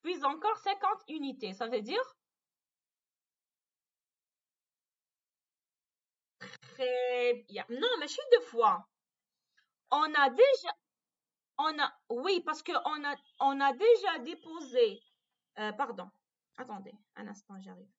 Puis encore 50 unités. Ça veut dire très bien. Non, mais je suis deux fois. On a déjà, oui, parce que on a déjà déposé, pardon. Attendez, un instant, j'arrive.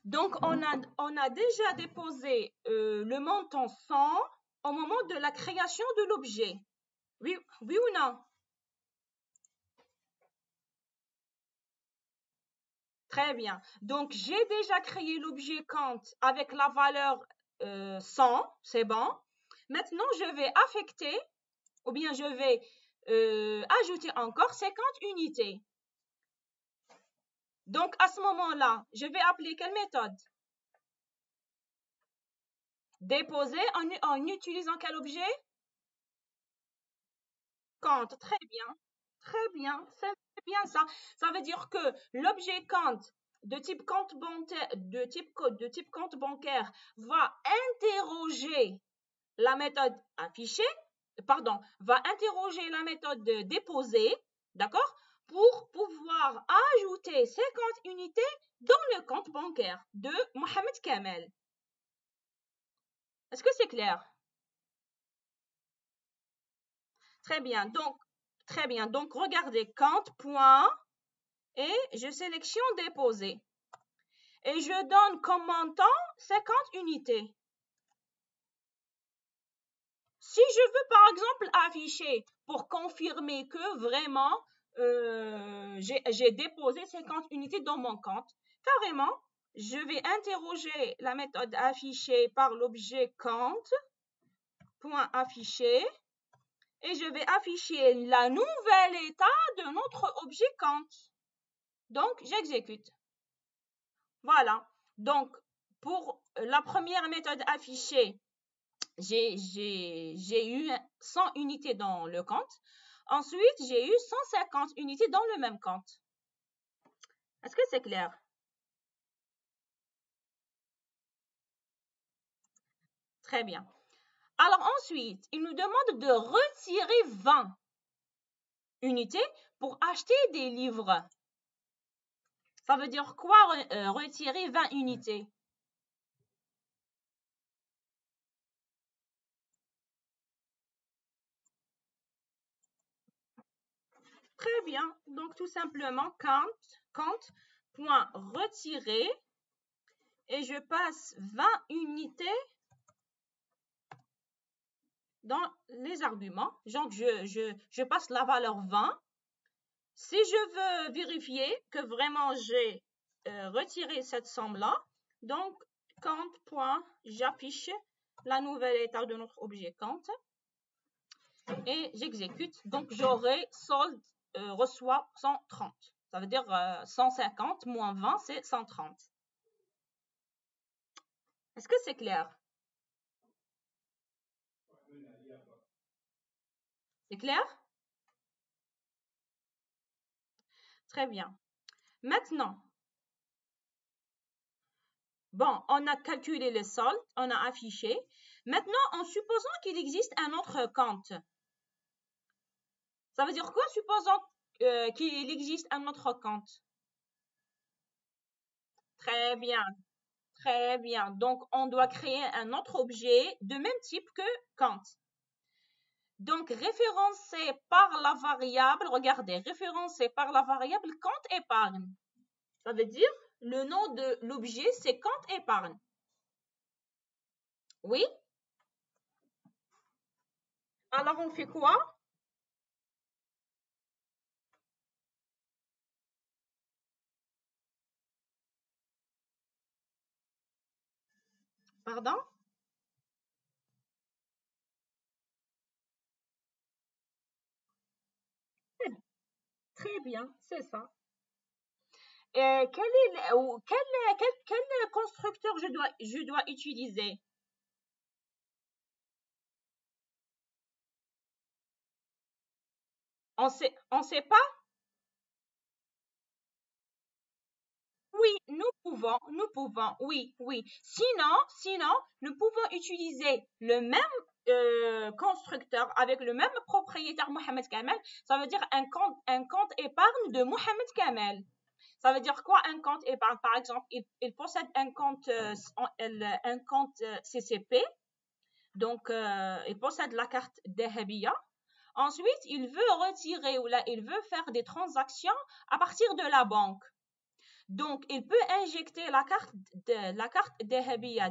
Donc, on a déjà déposé le montant 100 au moment de la création de l'objet. Oui, oui ou non? Très bien. Donc, j'ai déjà créé l'objet compte avec la valeur 100, c'est bon. Maintenant, je vais affecter, ou bien je vais ajouter encore 50 unités. Donc, à ce moment-là, je vais appeler quelle méthode? Déposer en utilisant quel objet? Compte. Très bien. Très bien. C'est bien ça. Ça veut dire que l'objet compte de type compte bancaire, de type compte bancaire va interroger la méthode affichée, pardon, va interroger la méthode de déposer, d'accord, pour pouvoir ajouter 50 unités dans le compte bancaire de Mohamed Kamel. Est-ce que c'est clair? Très bien. Donc, regardez compte, point, et je sélectionne déposer. Et je donne comme montant 50 unités. Si je veux, par exemple, afficher pour confirmer que vraiment j'ai déposé 50 unités dans mon compte, carrément, je vais interroger la méthode affichée par l'objet compte, point affiché, et je vais afficher la nouvelle état de notre objet compte. Donc, j'exécute. Voilà. Donc, pour la première méthode affichée, j'ai eu 100 unités dans le compte. Ensuite, j'ai eu 150 unités dans le même compte. Est-ce que c'est clair? Très bien. Alors ensuite, il nous demande de retirer 20 unités pour acheter des livres. Ça veut dire quoi retirer 20 unités? Très bien. Donc tout simplement, compte, point retirer, et je passe 20 unités dans les arguments. Donc, je passe la valeur 20. Si je veux vérifier que vraiment j'ai retiré cette somme-là, donc compte, j'affiche la nouvelle état de notre objet compte et j'exécute. Donc, j'aurai solde reçoit 130. Ça veut dire 150 moins 20, c'est 130. Est-ce que c'est clair? C'est clair? Très bien. Maintenant, bon, on a calculé les soldes, on a affiché. Maintenant, en supposant qu'il existe un autre compte. Ça veut dire quoi, supposons qu'il existe un autre compte? Très bien, très bien. Donc, on doit créer un autre objet de même type que compte. Donc, référencé par la variable, regardez, référencé par la variable compte épargne. Ça veut dire, le nom de l'objet, c'est compte épargne. Oui? Alors, on fait quoi? Pardon? Très bien, c'est ça. Quel est quel constructeur je dois utiliser? On sait pas? Oui, nous pouvons, oui, oui. Sinon, nous pouvons utiliser le même constructeur avec le même propriétaire Mohamed Kamel. Ça veut dire un compte épargne de Mohamed Kamel. Ça veut dire quoi un compte épargne? Par exemple, il possède un compte, un compte CCP. Donc, il possède la carte Dahabia. Ensuite, il veut retirer ou là, il veut faire des transactions à partir de la banque. Donc, il peut injecter la carte Dahabia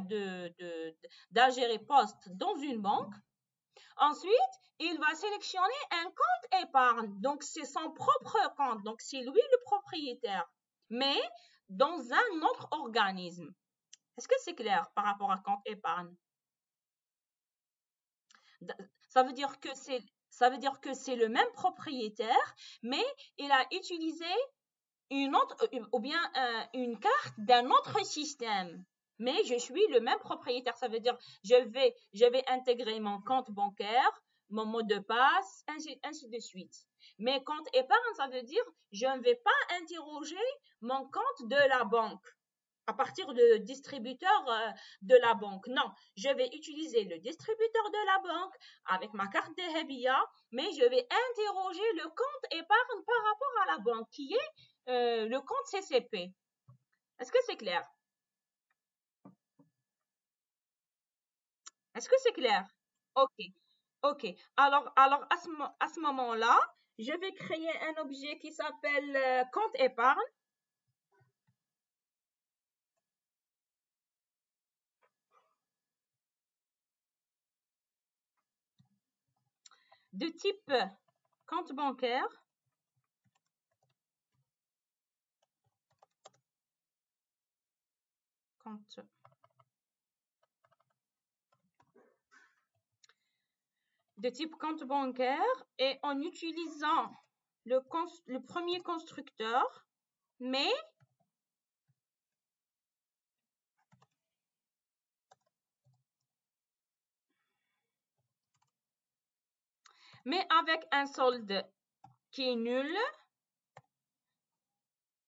d'Algérie Post dans une banque. Ensuite, il va sélectionner un compte épargne. Donc, c'est son propre compte. Donc, c'est lui le propriétaire. Mais dans un autre organisme. Est-ce que c'est clair par rapport à compte épargne? Ça veut dire que c'est le même propriétaire, mais il a utilisé une autre ou bien une carte d'un autre système. Mais je suis le même propriétaire. Ça veut dire je vais intégrer mon compte bancaire, mon mot de passe, ainsi de suite. Mais compte épargne, ça veut dire je ne vais pas interroger mon compte de la banque à partir de distributeur de la banque. Non, je vais utiliser le distributeur de la banque avec ma carte de Hebia, mais je vais interroger le compte épargne par rapport à la banque qui est le compte CCP. Est-ce que c'est clair? Est-ce que c'est clair? Ok, ok. Alors à ce moment-là, je vais créer un objet qui s'appelle compte épargne de type compte bancaire. Compte de type compte bancaire et en utilisant le premier constructeur, mais avec un solde qui est nul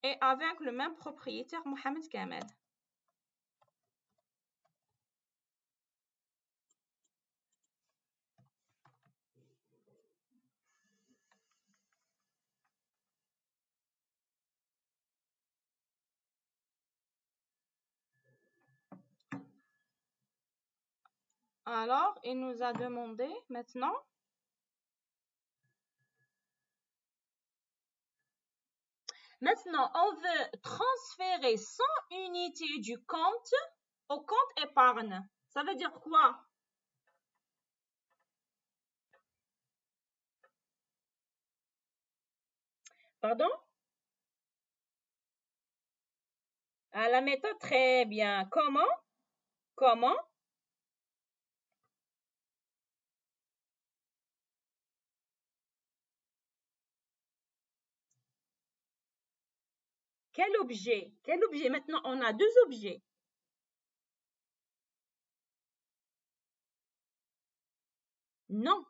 et avec le même propriétaire Mohamed Kamel. Alors, il nous a demandé maintenant on veut transférer 100 unités du compte au compte épargne. Ça veut dire quoi? Pardon? À la méthode, très bien. Comment? Comment? Quel objet? Quel objet? Maintenant, on a deux objets. Non,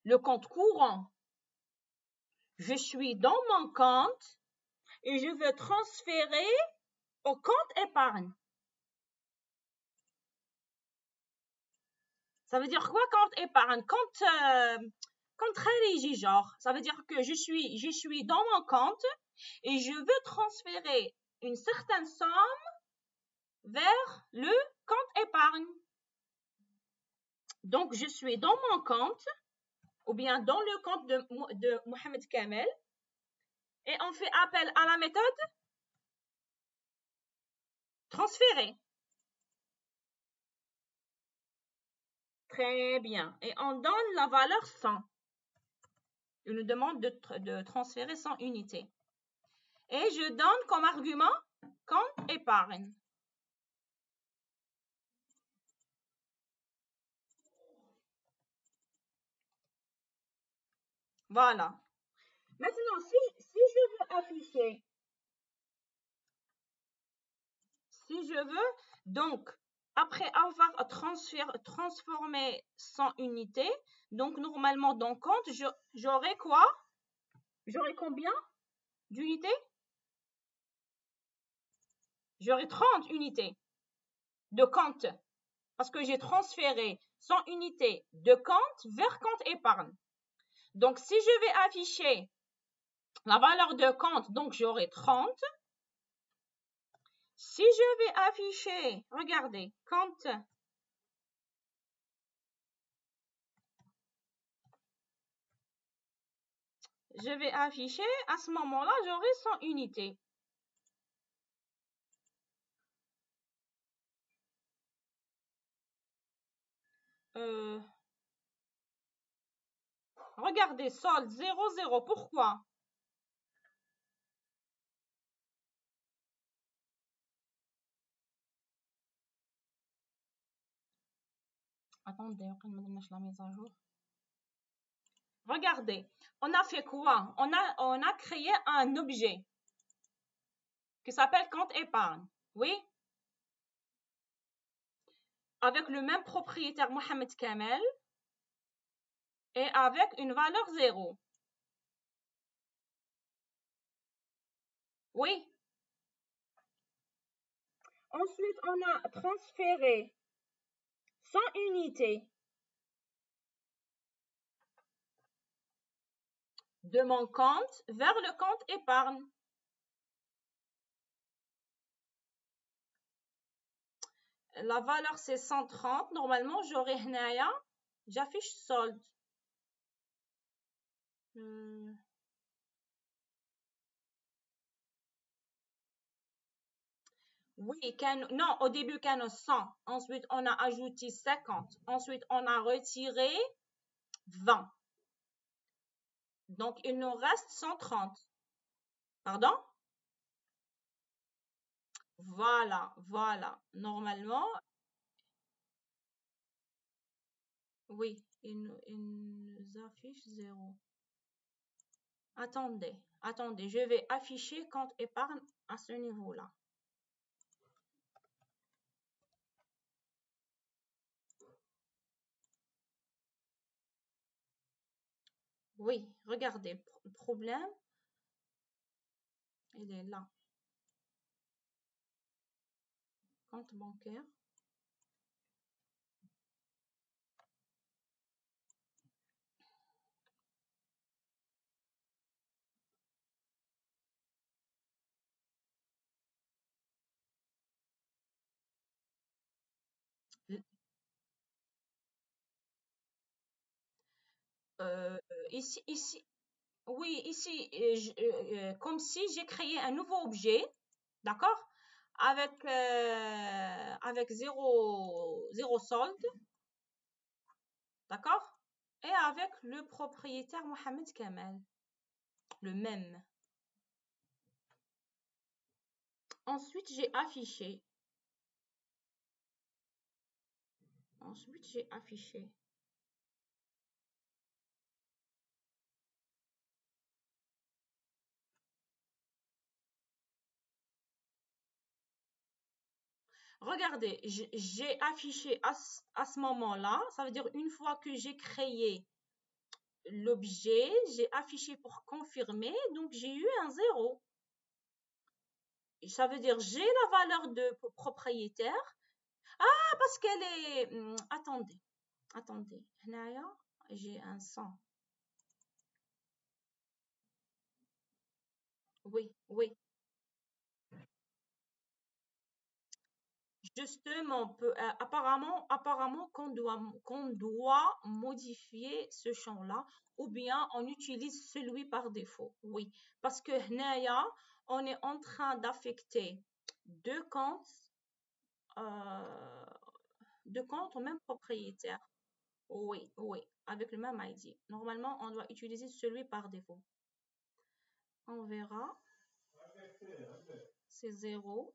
le compte courant. Je suis dans mon compte et je veux transférer au compte épargne. Ça veut dire quoi compte épargne? Compte khariji, genre. Ça veut dire que je suis dans mon compte et je veux transférer une certaine somme vers le compte épargne. Donc, je suis dans mon compte ou bien dans le compte de Mohamed Kamel et on fait appel à la méthode transférer. Très bien. Et on donne la valeur 100. Il nous demande de transférer 100 unités. Et je donne comme argument compte épargne. Voilà. Maintenant, si je veux afficher, si je veux, donc, après avoir transformé 100 unités, donc normalement dans compte, j'aurai quoi? J'aurai combien d'unités? J'aurai 30 unités de compte parce que j'ai transféré 100 unités de compte vers compte épargne. Donc, si je vais afficher la valeur de compte, donc j'aurai 30. Si je vais afficher, regardez, compte, je vais afficher, à ce moment-là, j'aurai 100 unités. Regardez, solde 0, 0. Pourquoi? Attendez, on va la mise à jour. Regardez, on a fait quoi? On a créé un objet qui s'appelle compte épargne. Oui? Avec le même propriétaire Mohamed Kamel et avec une valeur 0. Oui. Ensuite, on a transféré 100 unités de mon compte vers le compte épargne. La valeur, c'est 130. Normalement, j'aurai Hnaya. J'affiche solde. Oui, non, au début, il y a 100. Ensuite, on a ajouté 50. Ensuite, on a retiré 20. Donc, il nous reste 130. Pardon? Voilà, voilà. Normalement, oui, il nous affiche 0. Attendez, attendez, je vais afficher compte épargne à ce niveau-là. Oui, regardez, le problème, il est là. Compte bancaire. Ici, oui, ici, comme si j'ai créé un nouveau objet, d'accord? Avec 0 solde, d'accord? Et avec le propriétaire Mohamed Kamel, le même. Ensuite, j'ai affiché. Ensuite, j'ai affiché. Regardez, j'ai affiché à ce moment-là, ça veut dire une fois que j'ai créé l'objet, j'ai affiché pour confirmer, donc j'ai eu un 0. Ça veut dire j'ai la valeur de propriétaire. Ah, parce qu'elle est... attendez, attendez. Hnaya, j'ai un 100. Oui, oui. Justement, apparemment qu'on doit modifier ce champ-là ou bien on utilise celui par défaut. Oui, parce que Hnaya, on est en train d'affecter deux comptes, euh, deux comptes au même propriétaire. Oui, oui, avec le même ID. Normalement, on doit utiliser celui par défaut. On verra. C'est 0.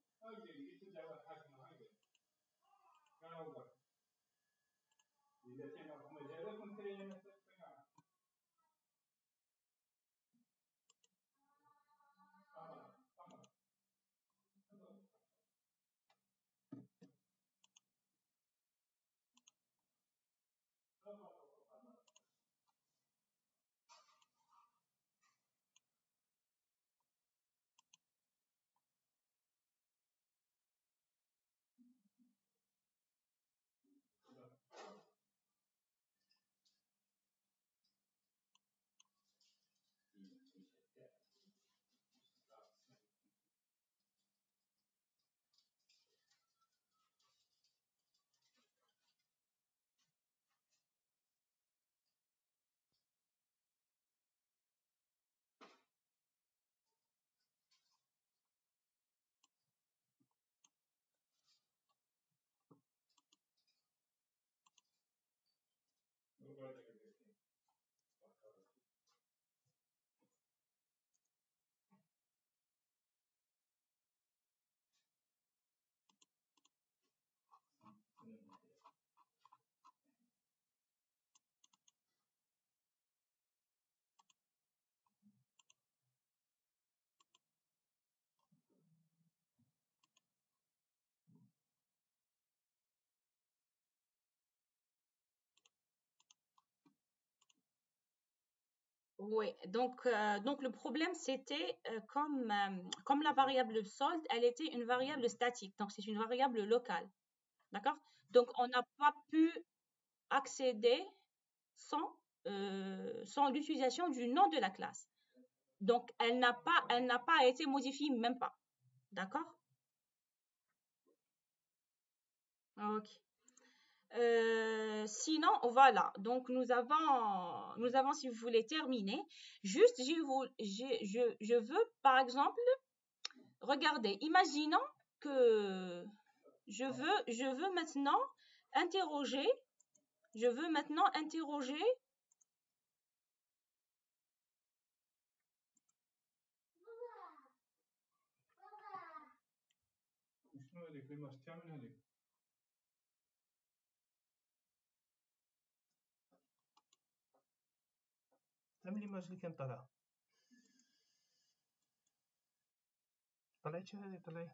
Oui, donc le problème c'était comme la variable solde, elle était une variable statique, donc c'est une variable locale, d'accord? Donc on n'a pas pu accéder sans l'utilisation du nom de la classe. Donc elle n'a pas été modifiée, même pas, d'accord? Ok. Sinon, voilà. Donc, nous avons, si vous voulez, terminé. Juste, je veux, par exemple, regarder. Imaginons que je veux maintenant interroger, je veux maintenant interroger. شنو هذيك الإيماج تاع من هذيك؟ تاع من الإيماج اللي كان طالع؟ طلعتش هذه طلعي